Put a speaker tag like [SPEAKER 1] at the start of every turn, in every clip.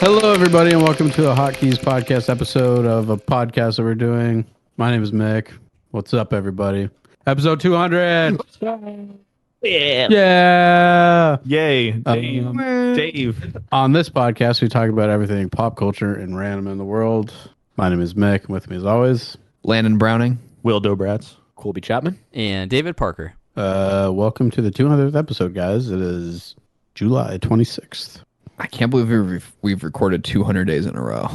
[SPEAKER 1] Hello, everybody, and welcome to a Hotkeys podcast episode of a podcast that we're doing. My name is Mick. What's up, everybody? Episode 200. Yeah.
[SPEAKER 2] Yay. Dave.
[SPEAKER 1] On this podcast, we talk about everything pop culture and random in the world. My name is Mick. With me, as always,
[SPEAKER 3] Landon Browning,
[SPEAKER 2] Wil Dobratz,
[SPEAKER 4] Colby Chapman,
[SPEAKER 5] and David Parker.
[SPEAKER 1] Welcome to the 200th episode, guys. It is July 26th.
[SPEAKER 3] I can't believe we've recorded 200 days in a row.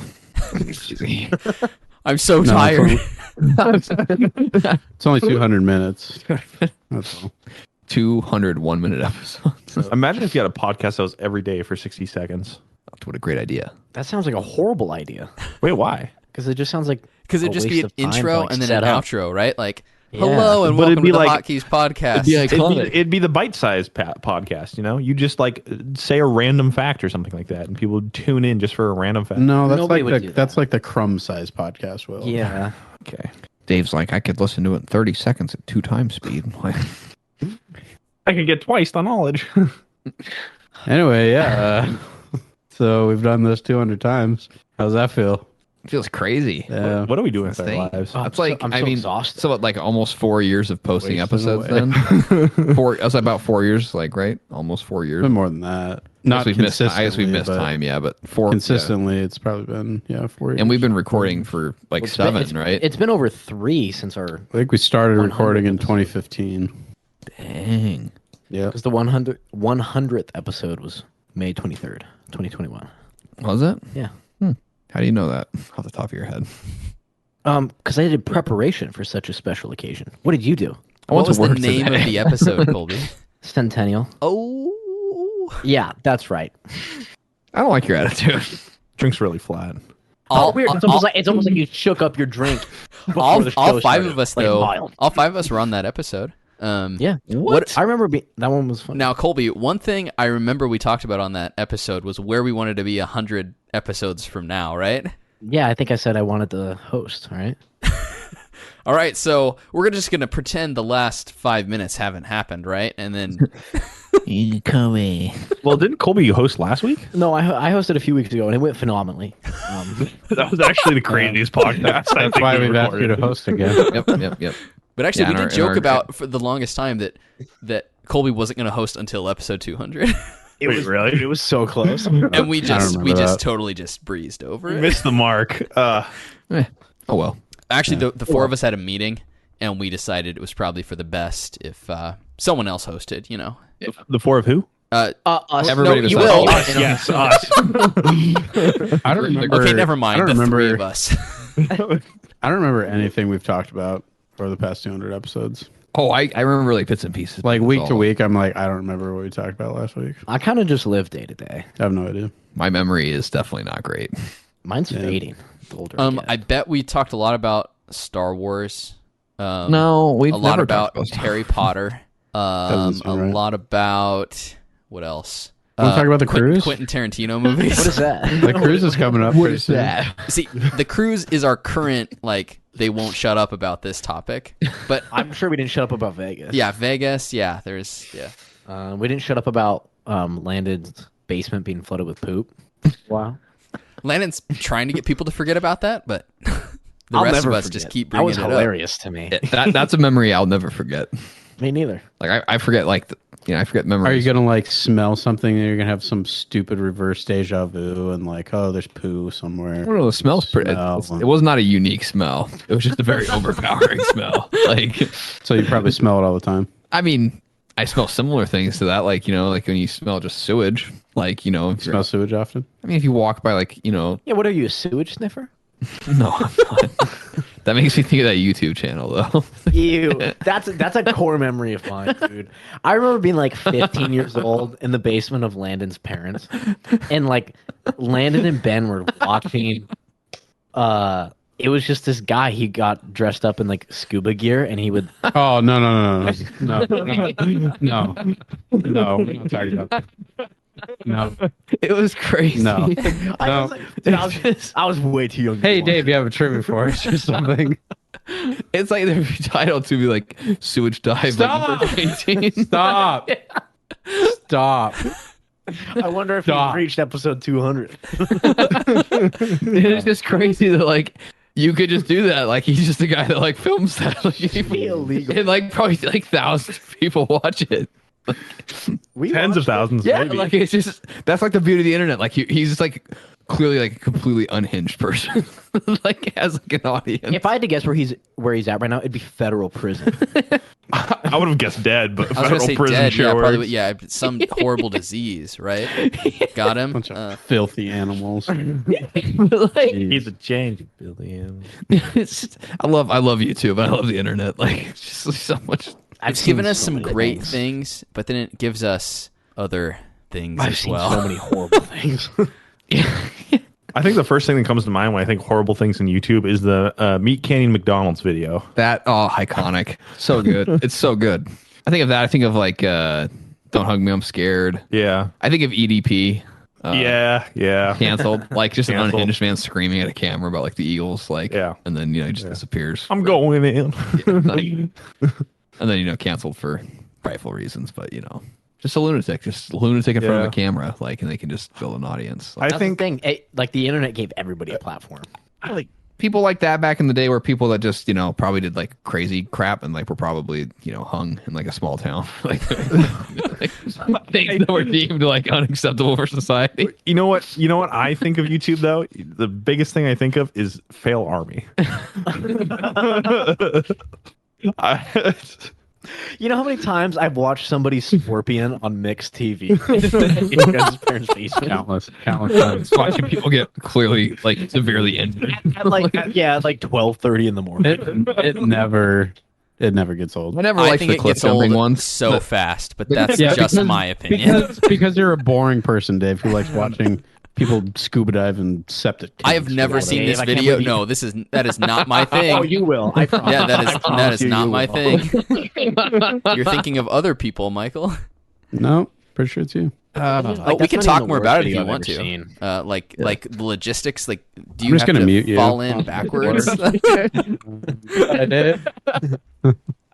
[SPEAKER 5] I'm so tired.
[SPEAKER 1] It's only 200 minutes. That's all.
[SPEAKER 3] 200 1-minute episodes.
[SPEAKER 2] Imagine if you had a podcast that was every day for 60 seconds.
[SPEAKER 3] What a great idea.
[SPEAKER 4] that sounds like a horrible idea.
[SPEAKER 2] Wait, why?
[SPEAKER 4] Because it just sounds like
[SPEAKER 5] Because it'd just be an intro and then an outro, right? Like, hello and
[SPEAKER 2] But it'd
[SPEAKER 5] welcome
[SPEAKER 2] be
[SPEAKER 5] to the
[SPEAKER 2] like-
[SPEAKER 5] Hotkeys podcast.
[SPEAKER 2] It'd be the bite-sized podcast, you know? You just like say a random fact or something like that, and people would tune in just for a random fact.
[SPEAKER 1] No, that's
[SPEAKER 4] Nobody
[SPEAKER 1] like
[SPEAKER 4] would
[SPEAKER 1] the
[SPEAKER 4] do that.
[SPEAKER 1] that's like the crumb-sized podcast. Will.
[SPEAKER 4] Yeah.
[SPEAKER 2] Okay.
[SPEAKER 3] Dave's like, I could listen to it in 30 seconds at 2 times speed. Like,
[SPEAKER 2] I could get twice the knowledge.
[SPEAKER 1] Anyway, yeah. So we've done this 200 times. How's that feel?
[SPEAKER 3] it feels crazy.
[SPEAKER 1] Yeah.
[SPEAKER 2] What are we doing with our
[SPEAKER 3] Insane.
[SPEAKER 2] lives?
[SPEAKER 3] That's like,
[SPEAKER 4] I'm
[SPEAKER 3] I
[SPEAKER 4] so
[SPEAKER 3] mean,
[SPEAKER 4] exhausted.
[SPEAKER 3] so what, like almost 4 years of posting
[SPEAKER 1] Wasting
[SPEAKER 3] episodes
[SPEAKER 1] away.
[SPEAKER 3] then? That's about 4 years, like, right? Almost 4 years.
[SPEAKER 1] Been more than that. Not
[SPEAKER 3] we've missed,
[SPEAKER 1] consistently.
[SPEAKER 3] I guess we've missed
[SPEAKER 1] but
[SPEAKER 3] time, yeah, but 4
[SPEAKER 1] Consistently, it's probably been 4 years.
[SPEAKER 3] yeah. And we've been recording for like
[SPEAKER 4] It's been-
[SPEAKER 3] 7, right?
[SPEAKER 4] It's been over 3 since our
[SPEAKER 1] I think we started
[SPEAKER 4] 100
[SPEAKER 1] recording in
[SPEAKER 4] episodes.
[SPEAKER 1] 2015.
[SPEAKER 3] Dang.
[SPEAKER 1] Yeah.
[SPEAKER 4] because the 100th episode was May 23rd, 2021.
[SPEAKER 3] Was it?
[SPEAKER 4] Yeah.
[SPEAKER 3] How do you know that off the top of your head?
[SPEAKER 4] Because I did preparation for such a special occasion. What did you do?
[SPEAKER 3] I
[SPEAKER 5] What
[SPEAKER 3] went
[SPEAKER 5] was
[SPEAKER 3] to
[SPEAKER 5] the
[SPEAKER 3] work
[SPEAKER 5] name
[SPEAKER 3] today.
[SPEAKER 5] of the episode, Colby?
[SPEAKER 4] Centennial.
[SPEAKER 5] Oh.
[SPEAKER 4] Yeah, that's right.
[SPEAKER 3] I don't like your attitude.
[SPEAKER 2] Drink's really flat.
[SPEAKER 4] Weird. It's almost like you shook up your drink.
[SPEAKER 5] All
[SPEAKER 4] before the show
[SPEAKER 5] 5
[SPEAKER 4] started.
[SPEAKER 5] of us,
[SPEAKER 4] Like
[SPEAKER 5] though,
[SPEAKER 4] mild.
[SPEAKER 5] all 5 of us were on that episode.
[SPEAKER 4] Yeah.
[SPEAKER 5] What?
[SPEAKER 4] I remember that one was fun.
[SPEAKER 5] Now, Colby, one thing I remember we talked about on that episode was where we wanted to be 100 episodes from now, right?
[SPEAKER 4] Yeah, I think I said I wanted to host. All right.
[SPEAKER 5] All right, so we're just going to pretend the last 5 minutes haven't happened, right? And then
[SPEAKER 2] Well, didn't Colby host last week?
[SPEAKER 4] No, I hosted a few weeks ago and it went phenomenally.
[SPEAKER 2] That was actually the craziest podcast.
[SPEAKER 1] That's why we've asked you to host again.
[SPEAKER 3] Yep.
[SPEAKER 5] But actually,
[SPEAKER 3] Yeah,
[SPEAKER 5] we
[SPEAKER 3] in
[SPEAKER 5] did
[SPEAKER 3] our-
[SPEAKER 5] joke
[SPEAKER 3] in our-
[SPEAKER 5] about for the longest time that Colby wasn't going to host until episode 200,
[SPEAKER 2] Wait, really?
[SPEAKER 4] It was so close.
[SPEAKER 5] and we
[SPEAKER 1] I don't
[SPEAKER 5] just
[SPEAKER 1] remember that.
[SPEAKER 5] totally just breezed over
[SPEAKER 2] You
[SPEAKER 5] it.
[SPEAKER 2] missed the mark.
[SPEAKER 3] Oh well.
[SPEAKER 5] Actually, the 4 of us had a meeting, and we decided it was probably for the best if someone else hosted. You know,
[SPEAKER 2] The 4 of who?
[SPEAKER 4] Us.
[SPEAKER 3] Everybody
[SPEAKER 5] no, you
[SPEAKER 3] besides
[SPEAKER 5] will.
[SPEAKER 3] us.
[SPEAKER 2] Yes, us.
[SPEAKER 1] I don't remember.
[SPEAKER 5] Okay, never mind.
[SPEAKER 1] I
[SPEAKER 5] The
[SPEAKER 1] don't
[SPEAKER 5] 3
[SPEAKER 1] remember.
[SPEAKER 5] of us.
[SPEAKER 1] I don't remember anything we've talked about for the past 200 episodes.
[SPEAKER 3] Oh, I remember like bits and pieces.
[SPEAKER 1] Like
[SPEAKER 3] That's
[SPEAKER 1] week
[SPEAKER 3] all.
[SPEAKER 1] to week, I'm like, I don't remember what we talked about last week.
[SPEAKER 4] I kind of just live day to day.
[SPEAKER 1] I have no idea.
[SPEAKER 3] My memory is definitely not great.
[SPEAKER 4] Mine's fading. The older I get.
[SPEAKER 5] I bet we talked a lot about Star Wars.
[SPEAKER 3] No, we've
[SPEAKER 5] a lot
[SPEAKER 3] never
[SPEAKER 5] about
[SPEAKER 3] talked about
[SPEAKER 5] Harry Potter.
[SPEAKER 1] Doesn't
[SPEAKER 5] A
[SPEAKER 1] seem right.
[SPEAKER 5] lot about what else?
[SPEAKER 1] Want to talk about the cruise?
[SPEAKER 5] Quentin Tarantino movies.
[SPEAKER 4] What is that?
[SPEAKER 1] The cruise is coming up.
[SPEAKER 3] What
[SPEAKER 1] pretty
[SPEAKER 3] is
[SPEAKER 1] soon.
[SPEAKER 3] that?
[SPEAKER 5] See, the cruise is our current they won't shut up about this topic. But
[SPEAKER 4] I'm sure we didn't shut up about Vegas.
[SPEAKER 5] yeah, Vegas. Yeah,
[SPEAKER 4] We didn't shut up about Landon's basement being flooded with poop. Wow.
[SPEAKER 5] Landon's trying to get people to forget about that, but the
[SPEAKER 4] I'll
[SPEAKER 5] rest
[SPEAKER 4] never
[SPEAKER 5] of us
[SPEAKER 4] forget.
[SPEAKER 5] just keep
[SPEAKER 4] That
[SPEAKER 5] bringing
[SPEAKER 4] was
[SPEAKER 5] it up.
[SPEAKER 4] hilarious to me.
[SPEAKER 3] That's a memory I'll never forget.
[SPEAKER 4] Me neither.
[SPEAKER 3] Like I forget I forget memories.
[SPEAKER 1] Are you gonna like smell something and you're gonna have some stupid reverse deja vu and like, oh, there's poo somewhere?
[SPEAKER 3] I don't know. The smell's pretty.
[SPEAKER 1] Smell.
[SPEAKER 3] It was not a unique smell. It was just a very overpowering smell. Like,
[SPEAKER 1] So you probably smell it all the time.
[SPEAKER 3] I mean, I smell similar things to that. Like, like when you smell just sewage. Like, if you're-
[SPEAKER 1] Smell sewage often.
[SPEAKER 3] I mean, if you walk by, like,
[SPEAKER 4] Yeah, what are you, a sewage sniffer?
[SPEAKER 3] no, I'm not. That makes me think of that YouTube channel, though.
[SPEAKER 4] Ew. That's a core memory of mine, dude. I remember being like 15 years old in the basement of Landon's parents. And like Landon and Ben were watching it was just this guy, he got dressed up in like scuba gear and he would
[SPEAKER 1] Oh no. We're not talking about that. No.
[SPEAKER 3] It was crazy.
[SPEAKER 1] No.
[SPEAKER 4] I was like, dude, I was way too young. to
[SPEAKER 1] Hey
[SPEAKER 4] watch.
[SPEAKER 1] Dave, you have a trivia for us or something?
[SPEAKER 3] It's like the title to be like sewage dive.
[SPEAKER 1] Stop!
[SPEAKER 3] Like, 18.
[SPEAKER 1] Stop. Stop.
[SPEAKER 4] I wonder if
[SPEAKER 1] Stop.
[SPEAKER 4] we reached episode 200.
[SPEAKER 3] It's just crazy that like you could just do that. Like he's just a guy that like films that. Like,
[SPEAKER 4] illegal.
[SPEAKER 3] and like probably like thousands of people watch it.
[SPEAKER 2] Tens of thousands.
[SPEAKER 3] Yeah,
[SPEAKER 2] maybe.
[SPEAKER 3] like it's just that's like the beauty of the internet. Like he's just like clearly like a completely unhinged person. Like has like an audience.
[SPEAKER 4] If I had to guess where he's at right now, it'd be federal prison.
[SPEAKER 2] I would have guessed dead, but
[SPEAKER 5] I was
[SPEAKER 2] federal
[SPEAKER 5] gonna say
[SPEAKER 2] prison
[SPEAKER 5] dead.
[SPEAKER 2] sure
[SPEAKER 5] Yeah, probably.
[SPEAKER 2] works.
[SPEAKER 5] Yeah, some horrible disease, right? Got him.
[SPEAKER 1] Bunch of filthy animals.
[SPEAKER 3] Like,
[SPEAKER 2] He's a change, Billy.
[SPEAKER 3] it's just, I love YouTube. I love the internet. Like it's just like, so much.
[SPEAKER 5] It's given us some great things, but then it gives us other things
[SPEAKER 4] I've
[SPEAKER 5] as
[SPEAKER 4] seen
[SPEAKER 5] well.
[SPEAKER 4] so many horrible things.
[SPEAKER 2] I think the first thing that comes to mind when I think horrible things in YouTube is the meat canning McDonald's video.
[SPEAKER 3] That iconic, so good. It's so good. I think of that. I think of like "Don't Hug Me, I'm Scared."
[SPEAKER 2] Yeah.
[SPEAKER 3] I think of EDP.
[SPEAKER 2] Yeah.
[SPEAKER 3] Canceled. Like just an
[SPEAKER 2] Canceled.
[SPEAKER 3] unhinged man screaming at a camera about like the Eagles. Like
[SPEAKER 2] Yeah.
[SPEAKER 3] and then he just disappears.
[SPEAKER 2] I'm going in.
[SPEAKER 3] Like, and then canceled for rightful reasons, but just a lunatic, in front of
[SPEAKER 2] Yeah.
[SPEAKER 3] a camera, like, and they can just build an audience.
[SPEAKER 2] I
[SPEAKER 4] That's
[SPEAKER 2] think
[SPEAKER 4] the thing. Like the internet gave everybody a platform.
[SPEAKER 3] Like people like that back in the day were people that just probably did like crazy crap and like were probably hung in like a small town, like things that were deemed like unacceptable for society.
[SPEAKER 2] you know what I think of YouTube though? The biggest thing I think of is fail army.
[SPEAKER 4] You know how many times I've watched somebody scorpion on mixed TV? In his parents' basement.
[SPEAKER 1] Countless times.
[SPEAKER 3] Watching people get clearly like severely injured.
[SPEAKER 4] At like 12:30 in the morning.
[SPEAKER 1] It never gets old.
[SPEAKER 3] I never
[SPEAKER 5] I
[SPEAKER 3] liked
[SPEAKER 5] think
[SPEAKER 3] the
[SPEAKER 5] it
[SPEAKER 3] cliff
[SPEAKER 5] gets
[SPEAKER 3] jumping
[SPEAKER 5] old
[SPEAKER 3] ones.
[SPEAKER 5] so fast, but that's
[SPEAKER 1] Yeah,
[SPEAKER 5] just
[SPEAKER 1] because-
[SPEAKER 5] my opinion.
[SPEAKER 1] Because you're a boring person, Dave, who likes watching people scuba dive in septic tanks.
[SPEAKER 5] I have never seen
[SPEAKER 4] Dave,
[SPEAKER 5] this
[SPEAKER 4] I can't
[SPEAKER 5] video.
[SPEAKER 4] believe
[SPEAKER 5] No, that is not my thing.
[SPEAKER 4] Oh, you will. I promise.
[SPEAKER 5] Yeah, that
[SPEAKER 4] I promise
[SPEAKER 5] is
[SPEAKER 4] you,
[SPEAKER 5] not
[SPEAKER 4] you
[SPEAKER 5] my
[SPEAKER 4] will.
[SPEAKER 5] thing. You're thinking of other people, Michael.
[SPEAKER 1] No, pretty sure it's you.
[SPEAKER 5] Oh, we
[SPEAKER 4] that's
[SPEAKER 5] can
[SPEAKER 4] not even
[SPEAKER 5] talk
[SPEAKER 4] the
[SPEAKER 5] more
[SPEAKER 4] worst
[SPEAKER 5] about it if
[SPEAKER 4] video
[SPEAKER 5] you
[SPEAKER 4] I've
[SPEAKER 5] want
[SPEAKER 4] ever
[SPEAKER 5] to.
[SPEAKER 4] seen.
[SPEAKER 5] Like the logistics. Like, do
[SPEAKER 1] I'm
[SPEAKER 5] you
[SPEAKER 1] just
[SPEAKER 5] have
[SPEAKER 1] gonna
[SPEAKER 5] to
[SPEAKER 1] mute you.
[SPEAKER 5] fall in backwards?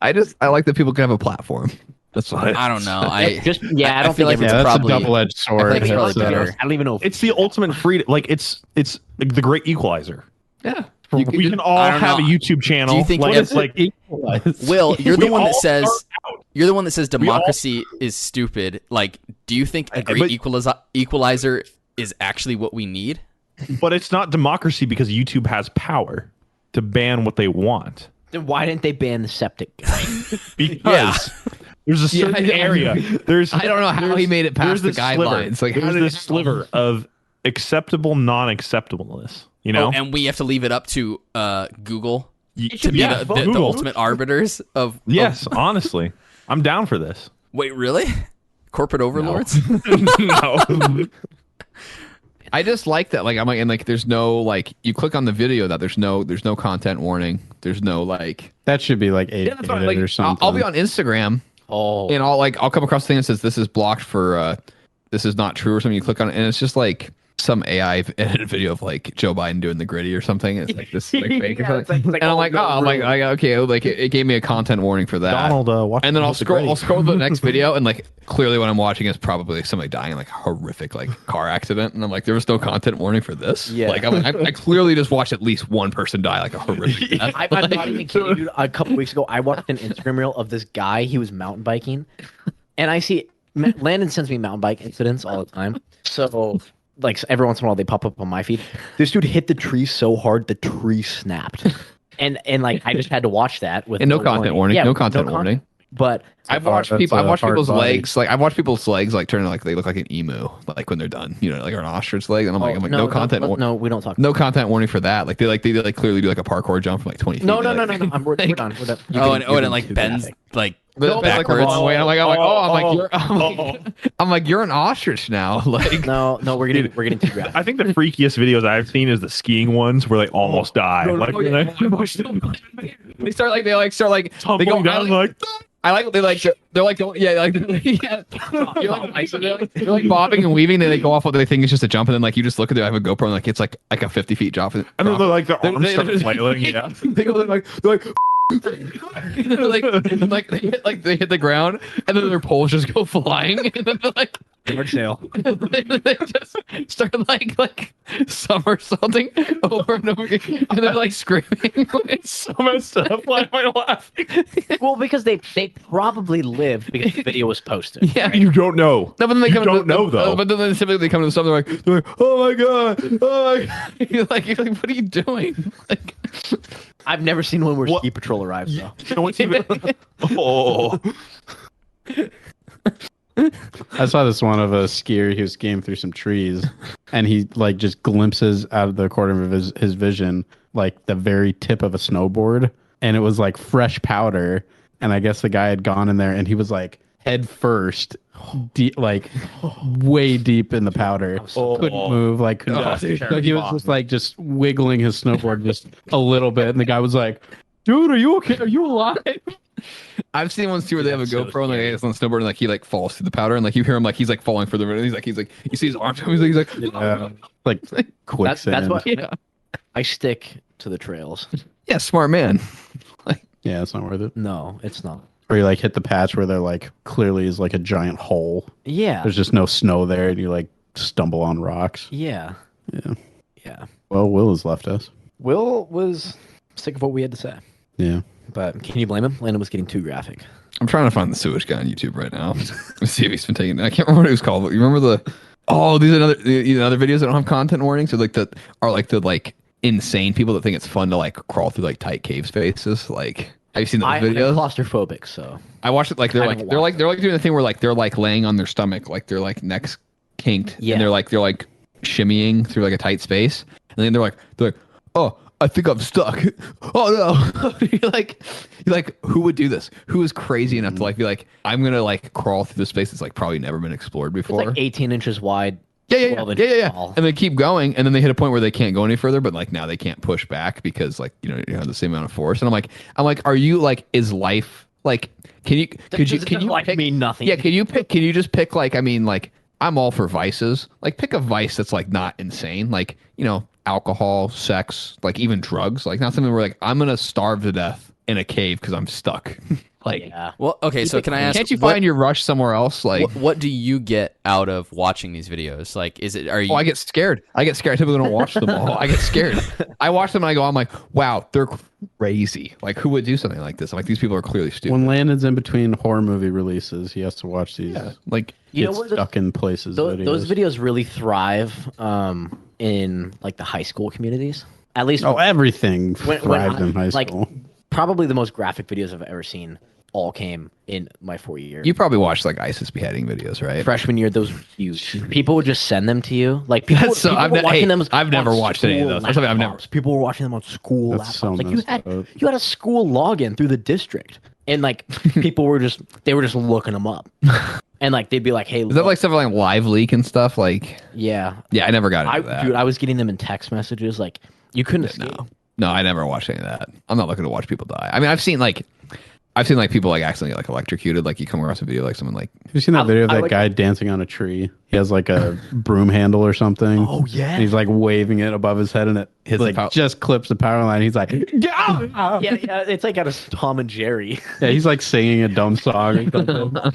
[SPEAKER 3] I like that people can have a platform. That's why.
[SPEAKER 5] I don't know.
[SPEAKER 4] I don't
[SPEAKER 5] feel
[SPEAKER 4] think
[SPEAKER 5] like
[SPEAKER 4] everyone's
[SPEAKER 5] it's
[SPEAKER 1] That's
[SPEAKER 5] probably
[SPEAKER 1] a double-edged sword.
[SPEAKER 5] like it's probably
[SPEAKER 1] It's,
[SPEAKER 5] better.
[SPEAKER 4] I don't even know.
[SPEAKER 2] it's the ultimate freedom. Like it's the great equalizer.
[SPEAKER 3] Yeah.
[SPEAKER 2] We can all
[SPEAKER 5] I don't
[SPEAKER 2] have
[SPEAKER 5] know.
[SPEAKER 2] a YouTube channel.
[SPEAKER 5] Do you think
[SPEAKER 2] like,
[SPEAKER 5] if-
[SPEAKER 2] it's like
[SPEAKER 5] Will, you're the
[SPEAKER 2] We
[SPEAKER 5] one that
[SPEAKER 2] all
[SPEAKER 5] says
[SPEAKER 2] start out.
[SPEAKER 5] you're the one that says
[SPEAKER 2] all-
[SPEAKER 5] democracy is stupid. Like, do you think a great equalizer is actually what we need?
[SPEAKER 2] But it's not democracy because YouTube has power to ban what they want.
[SPEAKER 4] Then why didn't they ban the septic guy?
[SPEAKER 2] Because there's a certain area. There's
[SPEAKER 3] I don't know how he made it past
[SPEAKER 2] there's
[SPEAKER 3] the
[SPEAKER 2] this sliver.
[SPEAKER 3] guidelines. Like, how
[SPEAKER 2] There's
[SPEAKER 3] did
[SPEAKER 2] this sliver of acceptable non-acceptableness. You know,
[SPEAKER 5] And we have to leave it up to Google to
[SPEAKER 2] should
[SPEAKER 5] be
[SPEAKER 2] be
[SPEAKER 5] the
[SPEAKER 2] Google.
[SPEAKER 5] ultimate arbiters of.
[SPEAKER 2] Yes, honestly, I'm down for this.
[SPEAKER 5] Wait, really? Corporate overlords?
[SPEAKER 2] No.
[SPEAKER 3] I just like that. Like, I'm like, and like, there's no like, you click on the video that there's no content warning. There's no like,
[SPEAKER 1] that should be like
[SPEAKER 3] yeah, that's
[SPEAKER 1] 8
[SPEAKER 3] fine. Like,
[SPEAKER 1] or something.
[SPEAKER 3] I'll be on Instagram
[SPEAKER 4] Oh,
[SPEAKER 3] and I'll come across a thing that says this is blocked for this is not true or something. You click on it and it's just like some AI edited video of like Joe Biden doing the gritty or something. It's like this like fake or
[SPEAKER 4] Yeah,
[SPEAKER 3] something.
[SPEAKER 4] it's like,
[SPEAKER 3] and I'm
[SPEAKER 4] oh,
[SPEAKER 3] like,
[SPEAKER 4] no,
[SPEAKER 3] oh, I'm like,
[SPEAKER 4] really?
[SPEAKER 3] okay, like it gave me a content warning for that.
[SPEAKER 2] Donald, watch
[SPEAKER 3] And then I'll
[SPEAKER 2] the Grady.
[SPEAKER 3] scroll to the next video, and like clearly what I'm watching is probably like somebody dying in like a horrific like car accident, and I'm like, there was no content warning for this.
[SPEAKER 4] Yeah.
[SPEAKER 3] Like I clearly just watched at least one person die like a horrific death.
[SPEAKER 4] I'm not even kidding you, dude. A couple weeks ago, I watched an Instagram reel of this guy. He was mountain biking, and I see Landon sends me mountain bike incidents all the time. So, like every once in a while, they pop up on my feed. This dude hit the tree so hard the tree snapped, and like I just had to watch that with
[SPEAKER 3] And no content warning.
[SPEAKER 4] Yeah,
[SPEAKER 3] No content warning.
[SPEAKER 4] But
[SPEAKER 3] I've watched
[SPEAKER 1] that's
[SPEAKER 3] people.
[SPEAKER 1] a
[SPEAKER 3] I've watched
[SPEAKER 1] hard
[SPEAKER 3] people's
[SPEAKER 1] body.
[SPEAKER 3] legs. Like I've watched people's legs like turn like they look like an emu like when they're done. You know, like or an ostrich leg. And I'm like no content.
[SPEAKER 4] No, we don't talk.
[SPEAKER 3] No content warning for that. Like they clearly do like a parkour jump from like 20 feet.
[SPEAKER 4] No.
[SPEAKER 3] Like,
[SPEAKER 4] We're done. We're done. We're done.
[SPEAKER 5] And it like bends like
[SPEAKER 3] But like the
[SPEAKER 5] backwards.
[SPEAKER 3] wrong way. I'm like, you're an ostrich now. Like,
[SPEAKER 4] No, we're getting too graphic.
[SPEAKER 2] I think the freakiest videos I've seen is the skiing ones where they almost die. Like, when they
[SPEAKER 3] they start they go
[SPEAKER 2] tumbling down, like,
[SPEAKER 3] I like they're like yeah like yeah. They're like bobbing and weaving. They go off what they think is just a jump, and then like you just look at it. I have a GoPro and like it's like a 50 feet drop.
[SPEAKER 2] and then they're like, their arms start flailing. Yeah.
[SPEAKER 3] They go they're like and like they hit the ground, and then their poles just go flying, and then they're like
[SPEAKER 4] Yard sale.
[SPEAKER 3] They just start like somersaulting over and over again, and they're like screaming. It's so messed up. Why am I laughing?
[SPEAKER 4] Well, because they probably lived because the video was posted.
[SPEAKER 3] Yeah,
[SPEAKER 2] You don't know.
[SPEAKER 3] No, but then they
[SPEAKER 2] You
[SPEAKER 3] come
[SPEAKER 2] don't know, though.
[SPEAKER 3] But then typically they come to something they're like, oh my god, oh my god. You're like, what are you doing? Like,
[SPEAKER 4] I've never seen one where Ski Patrol arrives though.
[SPEAKER 2] No one's even. Oh.
[SPEAKER 1] I saw this one of a skier. He was skiing through some trees, and he like just glimpses out of the corner of his vision like the very tip of a snowboard, and it was like fresh powder. And I guess the guy had gone in there, and he was like head first, like way deep in the powder. Couldn't move, like couldn't. Like, he was just like just wiggling his snowboard just a little bit, and the guy was like, "Dude, are you okay? Are you alive?"
[SPEAKER 3] I've seen ones too where they have a GoPro and like it's on snowboard and like he like falls through the powder and like you hear him like he's like falling further and he's like you see his arms he's like
[SPEAKER 1] like quicksand.
[SPEAKER 4] That's what
[SPEAKER 3] yeah.
[SPEAKER 4] I stick to the trails.
[SPEAKER 3] Yeah, smart man.
[SPEAKER 1] Yeah, it's not worth it.
[SPEAKER 4] No, it's not.
[SPEAKER 1] Or you like hit the patch where there like clearly is like a giant hole.
[SPEAKER 4] Yeah.
[SPEAKER 1] There's just no snow there, and you like stumble on rocks.
[SPEAKER 4] Yeah.
[SPEAKER 1] Yeah.
[SPEAKER 4] Yeah.
[SPEAKER 1] Well, Will has left us.
[SPEAKER 4] Will was sick of what we had to say.
[SPEAKER 1] Yeah.
[SPEAKER 4] But can you blame him? Landon was getting too graphic.
[SPEAKER 3] I'm trying to find the sewage guy on YouTube right now. Let's see if he's been taking. I can't remember what it was called. But you remember these are other videos that don't have content warnings. So like that are like the like insane people that think it's fun to like crawl through like tight cave spaces. Like have you seen those
[SPEAKER 4] I'm
[SPEAKER 3] videos?
[SPEAKER 4] claustrophobic, so
[SPEAKER 3] I watched it. Like they're like doing the thing where like they're like laying on their stomach, like they're like necks kinked,
[SPEAKER 4] Yeah.
[SPEAKER 3] and they're like shimmying through like a tight space, and then they're like, oh, I think I'm stuck. Oh no! you're like, who would do this? Who is crazy enough to like be like, I'm gonna like crawl through this space that's like probably never been explored
[SPEAKER 4] it's
[SPEAKER 3] before?
[SPEAKER 4] like 18 inches wide.
[SPEAKER 3] Yeah.
[SPEAKER 4] 12 inches tall.
[SPEAKER 3] And they keep going, and then they hit a point where they can't go any further. But like now they can't push back because like you have the same amount of force. And I'm like, are you like, is life like? Can you
[SPEAKER 4] like
[SPEAKER 3] pick,
[SPEAKER 4] mean nothing?
[SPEAKER 3] Yeah, can you just pick like, I mean, like I'm all for vices. Like pick a vice that's like not insane. Like alcohol, sex, like even drugs. Like not something where like I'm gonna starve to death in a cave because I'm stuck. Like,
[SPEAKER 4] Yeah.
[SPEAKER 5] Well, okay, so can I ask?
[SPEAKER 3] can't you find your rush somewhere else? Like,
[SPEAKER 5] what do you get out of watching these videos? Like, are you?
[SPEAKER 3] oh, I get scared. I typically don't watch them all. I get scared. I watch them and I go, I'm like, wow, they're crazy. Like, who would do something like this? I'm like, these people are clearly stupid.
[SPEAKER 1] When Landon's in between horror movie releases, he has to watch these.
[SPEAKER 3] Yeah, like,
[SPEAKER 4] You know
[SPEAKER 1] Get
[SPEAKER 4] what?
[SPEAKER 1] stuck in places.
[SPEAKER 4] Those videos really thrive in like the high school communities. At least
[SPEAKER 1] Oh, everything
[SPEAKER 4] when
[SPEAKER 1] thrived in high
[SPEAKER 4] like,
[SPEAKER 1] school.
[SPEAKER 4] probably the most graphic videos I've ever seen all came in my 4 year.
[SPEAKER 3] you probably watched like ISIS beheading videos, right?
[SPEAKER 4] Freshman year, those were huge. People would just send them to you. Like people,
[SPEAKER 3] That's so-
[SPEAKER 4] people
[SPEAKER 3] I've
[SPEAKER 4] were
[SPEAKER 3] ne-
[SPEAKER 4] watching
[SPEAKER 3] hey,
[SPEAKER 4] them.
[SPEAKER 3] I've never
[SPEAKER 4] on
[SPEAKER 3] watched any of
[SPEAKER 4] school
[SPEAKER 3] those. That's something I've never-
[SPEAKER 4] laptops. People were watching them on school
[SPEAKER 1] That's
[SPEAKER 4] laptops.
[SPEAKER 1] so
[SPEAKER 4] Like
[SPEAKER 1] messed up.
[SPEAKER 4] you had a school login through the district, and like people were just looking them up, and like they'd be like, "Hey,
[SPEAKER 3] Is that like stuff like Live Leak and stuff? Like,
[SPEAKER 4] yeah,
[SPEAKER 3] yeah, I never got into that.
[SPEAKER 4] dude, I was getting them in text messages. Like you couldn't escape.
[SPEAKER 3] No, I never watched any of that. I'm not looking to watch people die. I mean, I've seen like people like accidentally get like electrocuted. Like you come across a video like someone like
[SPEAKER 1] Have you seen that video of
[SPEAKER 4] I
[SPEAKER 1] that
[SPEAKER 4] like-
[SPEAKER 1] guy dancing on a tree? He has like a broom handle or something.
[SPEAKER 4] Oh, yeah.
[SPEAKER 1] And he's like waving it above his head, and it
[SPEAKER 3] Hits the
[SPEAKER 1] like
[SPEAKER 3] power-
[SPEAKER 1] just clips the power line. He's like, yeah,
[SPEAKER 4] Yeah, it's like out of Tom and Jerry.
[SPEAKER 1] yeah. He's like singing a dumb song. Or something.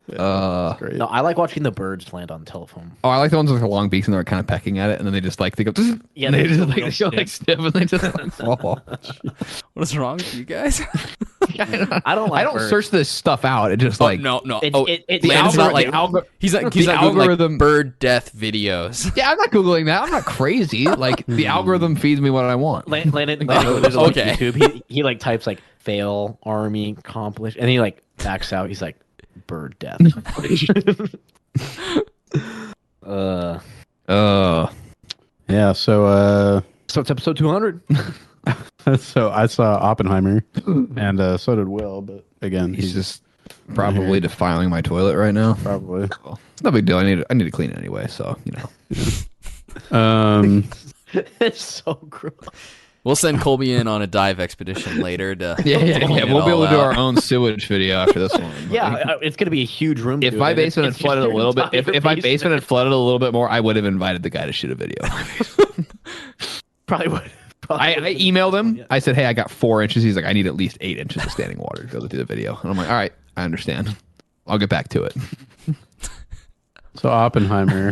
[SPEAKER 1] Great.
[SPEAKER 4] No, I like watching the birds land on telephone.
[SPEAKER 3] oh, I like the ones with the long beaks and they're kind of pecking at it, and then they just like they go
[SPEAKER 4] Yeah,
[SPEAKER 3] and they
[SPEAKER 4] they
[SPEAKER 3] just
[SPEAKER 4] go
[SPEAKER 3] like
[SPEAKER 4] real
[SPEAKER 3] they go like stiff and they just like fall.
[SPEAKER 5] What is wrong with you guys?
[SPEAKER 4] I don't like
[SPEAKER 3] I don't
[SPEAKER 4] birds.
[SPEAKER 3] search this stuff out. It just like
[SPEAKER 5] no.
[SPEAKER 4] It's
[SPEAKER 5] Landon's not like
[SPEAKER 3] algorithm.
[SPEAKER 5] he's not
[SPEAKER 3] the
[SPEAKER 5] Googling,
[SPEAKER 3] algorithm-
[SPEAKER 5] like bird death videos.
[SPEAKER 3] Yeah, I'm not googling that. I'm not crazy. Like the algorithm feeds me what I want.
[SPEAKER 4] Landon goes to like
[SPEAKER 5] Okay.
[SPEAKER 4] YouTube. He like types like fail army accomplish, and he like backs out. He's like bird death.
[SPEAKER 1] Yeah. So
[SPEAKER 4] So it's episode 200.
[SPEAKER 1] so I saw Oppenheimer, and so did Will. But again,
[SPEAKER 3] He's just probably defiling my toilet right now.
[SPEAKER 1] probably.
[SPEAKER 3] It's no big deal. I need to clean it anyway. So
[SPEAKER 4] It's so gross.
[SPEAKER 5] We'll send Colby in on a dive expedition later to
[SPEAKER 3] yeah.
[SPEAKER 5] clean it
[SPEAKER 3] We'll be able
[SPEAKER 5] all
[SPEAKER 3] to do
[SPEAKER 5] out.
[SPEAKER 3] our own sewage video after this one.
[SPEAKER 4] Yeah, it's gonna be a huge room.
[SPEAKER 3] If
[SPEAKER 4] to
[SPEAKER 3] my
[SPEAKER 4] it.
[SPEAKER 3] basement
[SPEAKER 4] It's
[SPEAKER 3] had flooded a
[SPEAKER 4] your
[SPEAKER 3] little bit,
[SPEAKER 4] entire
[SPEAKER 3] if my basement had flooded a little bit more, I would have invited the guy to shoot a video.
[SPEAKER 4] probably would.
[SPEAKER 3] I emailed him. I said, "Hey, I got 4 inches." He's like, "I need at least 8 inches of standing water to be able to do the video." And I'm like, "All right, I understand. I'll get back to it."
[SPEAKER 1] So Oppenheimer,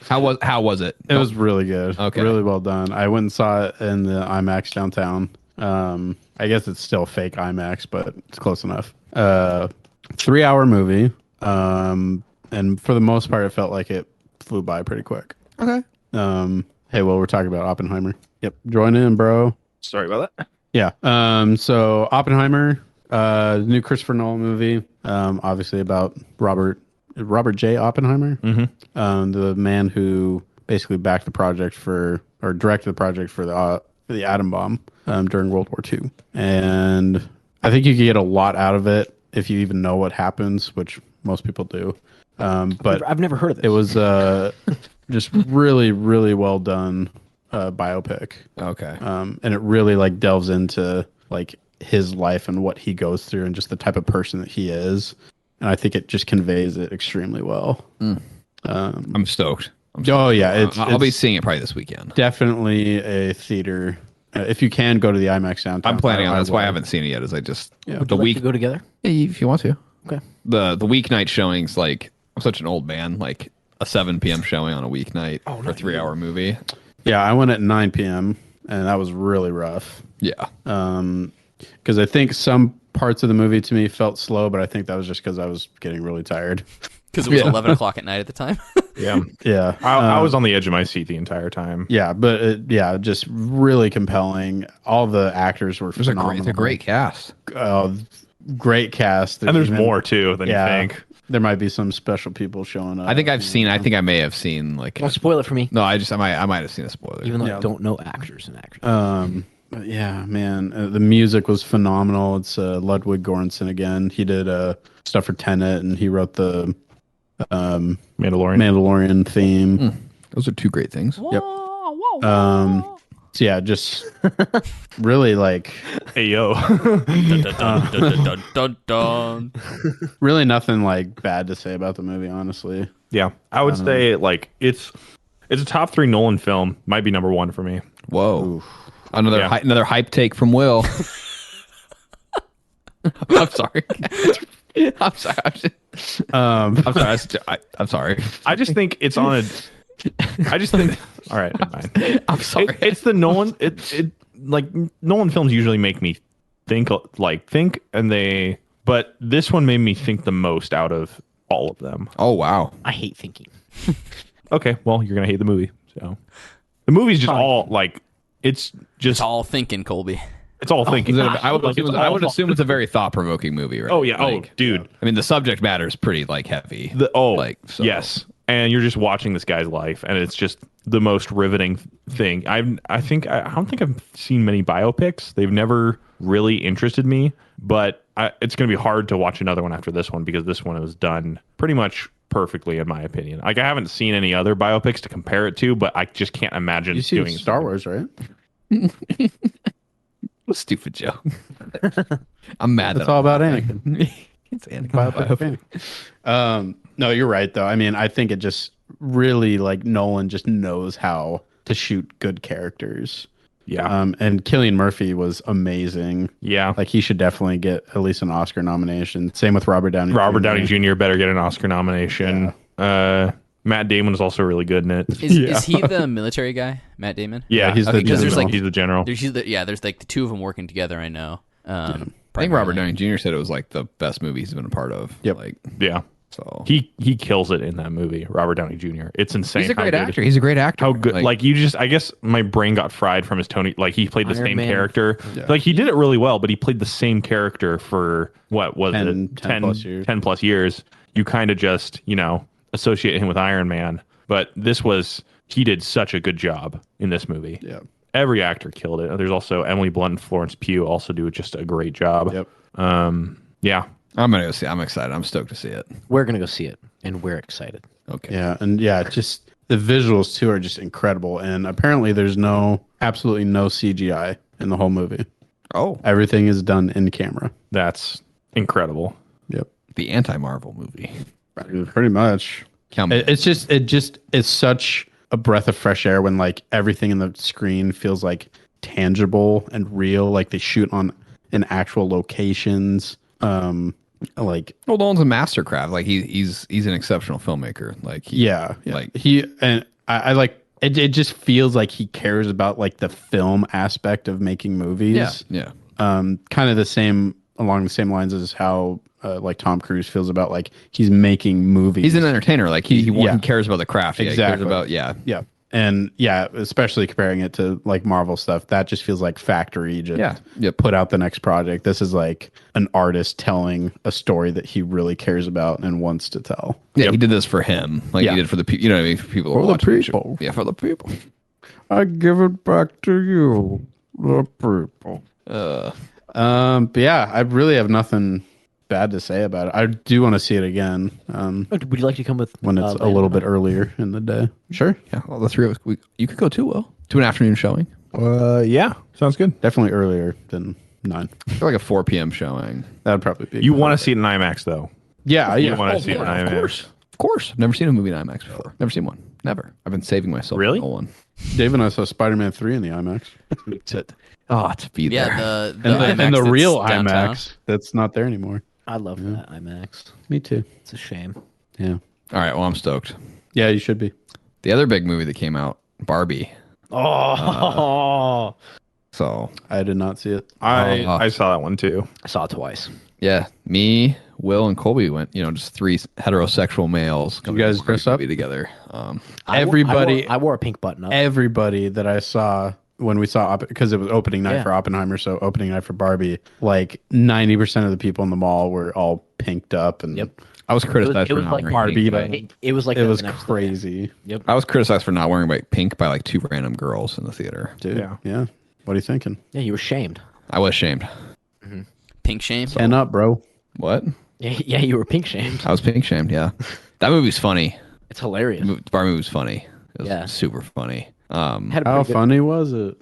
[SPEAKER 3] How was it?
[SPEAKER 1] it was really good.
[SPEAKER 3] Okay.
[SPEAKER 1] Really well done. I went and saw it in the IMAX downtown. I guess it's still fake IMAX, but it's close enough. 3-hour movie. And for the most part, it felt like it flew by pretty quick.
[SPEAKER 3] Okay.
[SPEAKER 1] Hey, well, we're talking about Oppenheimer. Yep. Join in, bro.
[SPEAKER 2] Sorry about that.
[SPEAKER 1] Yeah. So Oppenheimer, new Christopher Nolan movie. Obviously about Robert J. Oppenheimer, the man who basically backed the project or directed the project for the atom bomb during World War II. And I think you can get a lot out of it if you even know what happens, which most people do. But
[SPEAKER 4] I've never heard of this.
[SPEAKER 1] it was just really, really well done biopic.
[SPEAKER 3] Okay.
[SPEAKER 1] And it really like delves into like his life and what he goes through and just the type of person that he is. And I think it just conveys it extremely well.
[SPEAKER 3] I'm stoked.
[SPEAKER 1] Oh yeah,
[SPEAKER 3] I'll be
[SPEAKER 1] it's
[SPEAKER 3] seeing it probably this weekend.
[SPEAKER 1] definitely a theater. If you can go to the IMAX downtown,
[SPEAKER 3] I'm planning on. That's why I
[SPEAKER 1] would.
[SPEAKER 3] haven't seen it yet. Is I just
[SPEAKER 1] Yeah.
[SPEAKER 3] the week.
[SPEAKER 4] go together.
[SPEAKER 3] Yeah, if you want to.
[SPEAKER 4] Okay.
[SPEAKER 3] The weeknight showings, like I'm such an old man, like a 7 p.m. showing on a weeknight for a 3-hour movie.
[SPEAKER 1] Yeah, I went at 9 p.m. and that was really rough.
[SPEAKER 3] Yeah.
[SPEAKER 1] Because I think some parts of the movie to me felt slow, but I think that was just because I was getting really tired.
[SPEAKER 5] Because it was 11 o'clock at night at the time.
[SPEAKER 2] Yeah.
[SPEAKER 1] Yeah,
[SPEAKER 2] I was on the edge of my seat the entire time.
[SPEAKER 1] yeah, but just really compelling. All the actors were
[SPEAKER 3] It's
[SPEAKER 1] phenomenal.
[SPEAKER 3] a great cast.
[SPEAKER 1] Great cast.
[SPEAKER 2] And there's
[SPEAKER 1] Even-
[SPEAKER 2] more too than you think.
[SPEAKER 1] There might be some special people showing up.
[SPEAKER 3] I think I may have seen like.
[SPEAKER 4] Don't spoil it for me,
[SPEAKER 3] No, I might have seen a spoiler.
[SPEAKER 4] even though
[SPEAKER 1] Yeah.
[SPEAKER 4] I don't know actors and actresses.
[SPEAKER 1] But yeah, man, the music was phenomenal. It's Ludwig Göransson again. He did stuff for Tenet, and he wrote the Mandalorian theme.
[SPEAKER 3] Those are two great things.
[SPEAKER 1] Yep. So yeah, just really like
[SPEAKER 2] Hey yo.
[SPEAKER 5] Dun, dun, dun, dun, dun, dun.
[SPEAKER 1] really nothing like bad to say about the movie, honestly.
[SPEAKER 2] Yeah. I would say like it's a top 3 Nolan film. Might be number 1 for me.
[SPEAKER 3] Whoa. Another
[SPEAKER 2] Yeah.
[SPEAKER 3] another hype take from Will. I'm sorry. I'm sorry. I'm sorry.
[SPEAKER 2] I just think it's on a I just think all right, never mind.
[SPEAKER 3] I'm sorry.
[SPEAKER 2] It's the Nolan it like Nolan films usually make me think but this one made me think the most out of all of them.
[SPEAKER 3] Oh wow.
[SPEAKER 4] I hate thinking.
[SPEAKER 2] Okay, well, you're going to hate the movie. So the movie's just all like it's just
[SPEAKER 5] It's all thinking, Colby.
[SPEAKER 2] it's all thinking.
[SPEAKER 3] I would assume it's a very thought provoking movie, right?
[SPEAKER 2] Oh yeah,
[SPEAKER 3] Like,
[SPEAKER 2] dude.
[SPEAKER 3] I mean, the subject matter is pretty like heavy.
[SPEAKER 2] Yes. And you're just watching this guy's life, and it's just the most riveting thing. I don't think I've seen many biopics. They've never really interested me, but it's going to be hard to watch another one after this one because this one was done pretty much perfectly, in my opinion. Like I haven't seen any other biopics to compare it to, but I just can't imagine
[SPEAKER 1] You see
[SPEAKER 2] doing
[SPEAKER 1] Star Wars, right?
[SPEAKER 3] Stupid joke. I'm mad.
[SPEAKER 1] It's all about Anakin.
[SPEAKER 3] It's Anakin.
[SPEAKER 1] Biopic. No, you're right though. I mean, I think it just really like Nolan just knows how to shoot good characters.
[SPEAKER 2] Yeah.
[SPEAKER 1] And Cillian Murphy was amazing.
[SPEAKER 2] Yeah.
[SPEAKER 1] Like he should definitely get at least an Oscar nomination. Same with Robert Downey.
[SPEAKER 2] Robert
[SPEAKER 1] Jr.
[SPEAKER 2] Downey Jr. better get an Oscar nomination. Matt Damon is also really good in it.
[SPEAKER 5] Is he the military guy, Matt Damon?
[SPEAKER 2] Yeah,
[SPEAKER 1] he's the
[SPEAKER 5] because there's
[SPEAKER 1] general.
[SPEAKER 5] like
[SPEAKER 2] he's the general.
[SPEAKER 5] there's like the two of them working together. I know.
[SPEAKER 3] I think Robert Downey Jr. said it was like the best movie he's been a part of.
[SPEAKER 1] Yep.
[SPEAKER 3] Like,
[SPEAKER 2] Yeah.
[SPEAKER 3] so
[SPEAKER 2] He kills it in that movie, Robert Downey Jr. It's insane.
[SPEAKER 3] he's a
[SPEAKER 2] how
[SPEAKER 3] great
[SPEAKER 2] good-
[SPEAKER 3] actor. He's a great actor.
[SPEAKER 2] How good? Like you just, I guess my brain got fried from his Tony. Like he played the
[SPEAKER 4] Iron
[SPEAKER 2] same
[SPEAKER 4] Man.
[SPEAKER 2] character. Like he did it really well, but he played the same character for what was
[SPEAKER 1] 10
[SPEAKER 2] it?
[SPEAKER 1] plus years.
[SPEAKER 2] 10 plus years. You kind of just, associate him with Iron Man. But he did such a good job in this movie.
[SPEAKER 1] Yeah.
[SPEAKER 2] Every actor killed it. There's also Emily Blunt and Florence Pugh also do just a great job.
[SPEAKER 1] Yep.
[SPEAKER 2] Yeah.
[SPEAKER 3] I'm gonna go see it. I'm excited. I'm stoked to see it.
[SPEAKER 4] We're gonna go see it, and we're excited.
[SPEAKER 3] Okay.
[SPEAKER 1] Yeah, and just the visuals too are just incredible. And apparently, there's absolutely no CGI in the whole movie.
[SPEAKER 3] Oh,
[SPEAKER 1] Everything is done in camera.
[SPEAKER 2] That's incredible.
[SPEAKER 1] Yep,
[SPEAKER 3] the anti-Marvel movie.
[SPEAKER 1] pretty much.
[SPEAKER 3] Count me
[SPEAKER 1] It's such a breath of fresh air when like everything in the screen feels like tangible and real. Like they shoot in actual locations. Like,
[SPEAKER 3] Well, Nolan's a mastercraft. Like he's an exceptional filmmaker. Like
[SPEAKER 1] yeah.
[SPEAKER 3] like
[SPEAKER 1] he and I like it. It just feels like he cares about like the film aspect of making movies.
[SPEAKER 3] yeah.
[SPEAKER 1] Kind of the same along the same lines as how like Tom Cruise feels about like he's making movies.
[SPEAKER 3] He's an entertainer. Like he cares about the craft. Yeah,
[SPEAKER 1] Exactly.
[SPEAKER 3] He cares about
[SPEAKER 1] Yeah. And yeah, especially comparing it to like Marvel stuff, that just feels like factory. Just put out the next project. This is like an artist telling a story that he really cares about and wants to tell.
[SPEAKER 3] Yeah, he did this for him. Like he did for the people. You know what I mean? For people.
[SPEAKER 1] For
[SPEAKER 3] who
[SPEAKER 1] the
[SPEAKER 3] watch the
[SPEAKER 1] people.
[SPEAKER 3] show. Yeah, for the people.
[SPEAKER 1] I give it back to you, the people. But yeah, I really have nothing bad to say about it. I do want to see it again.
[SPEAKER 4] Would you like to come with
[SPEAKER 1] When it's a little bit earlier in the day. Sure.
[SPEAKER 3] Yeah, well, the three of us. You could go too, Will. To an afternoon showing.
[SPEAKER 2] Yeah, sounds good.
[SPEAKER 1] Definitely earlier than 9.
[SPEAKER 3] Or like a 4 p.m. showing.
[SPEAKER 1] That'd probably be.
[SPEAKER 2] You want to see it in IMAX though?
[SPEAKER 1] Yeah.
[SPEAKER 2] You want to see it in
[SPEAKER 3] Of
[SPEAKER 2] IMAX?
[SPEAKER 3] course. I've never seen a movie in IMAX before. Never seen one. Never. I've been saving myself.
[SPEAKER 2] Really?
[SPEAKER 3] For one.
[SPEAKER 1] Dave and I saw Spider-Man 3 in the IMAX.
[SPEAKER 3] To be there.
[SPEAKER 5] Yeah, the
[SPEAKER 1] And
[SPEAKER 5] IMAX
[SPEAKER 1] the
[SPEAKER 5] that's
[SPEAKER 1] real
[SPEAKER 5] downtown.
[SPEAKER 1] IMAX that's not there anymore.
[SPEAKER 4] I love that IMAX.
[SPEAKER 1] Me too.
[SPEAKER 4] It's a shame.
[SPEAKER 1] Yeah.
[SPEAKER 3] All right. Well, I'm stoked.
[SPEAKER 1] Yeah, you should be.
[SPEAKER 3] The other big movie that came out, Barbie.
[SPEAKER 4] Oh,
[SPEAKER 3] So
[SPEAKER 1] I did not see it.
[SPEAKER 2] I saw that one too.
[SPEAKER 4] I saw it twice.
[SPEAKER 3] yeah, me, Will, and Colby went. Just 3 heterosexual males.
[SPEAKER 1] You guys dress up
[SPEAKER 3] together.
[SPEAKER 1] Everybody-
[SPEAKER 4] I wore a pink button up.
[SPEAKER 1] Everybody that I saw when we saw because it was opening night
[SPEAKER 4] Yeah.
[SPEAKER 1] for Oppenheimer, so opening night for Barbie, like 90% of the people in the mall were all pinked up and
[SPEAKER 4] Yep.
[SPEAKER 3] I was criticized
[SPEAKER 4] It
[SPEAKER 3] for
[SPEAKER 4] was
[SPEAKER 3] not
[SPEAKER 4] like
[SPEAKER 3] wearing
[SPEAKER 1] Barbie,
[SPEAKER 3] pink.
[SPEAKER 1] but
[SPEAKER 4] It was like
[SPEAKER 1] it
[SPEAKER 4] the
[SPEAKER 1] was
[SPEAKER 4] next day.
[SPEAKER 1] crazy.
[SPEAKER 4] Yep.
[SPEAKER 3] I was criticized for not wearing pink by like 2 random girls in the theater.
[SPEAKER 1] Dude.
[SPEAKER 2] Yeah.
[SPEAKER 1] Yeah. What are you thinking?
[SPEAKER 4] Yeah, you were shamed.
[SPEAKER 3] I was shamed.
[SPEAKER 5] Pink shame.
[SPEAKER 1] And up, bro.
[SPEAKER 3] What?
[SPEAKER 4] Yeah, you were pink shamed.
[SPEAKER 3] I was pink shamed. Yeah, that movie's funny.
[SPEAKER 4] It's hilarious.
[SPEAKER 3] The Barbie movie was funny. It was
[SPEAKER 4] Yeah.
[SPEAKER 3] super funny.
[SPEAKER 4] Had a
[SPEAKER 1] How
[SPEAKER 4] pretty good-
[SPEAKER 1] funny was it?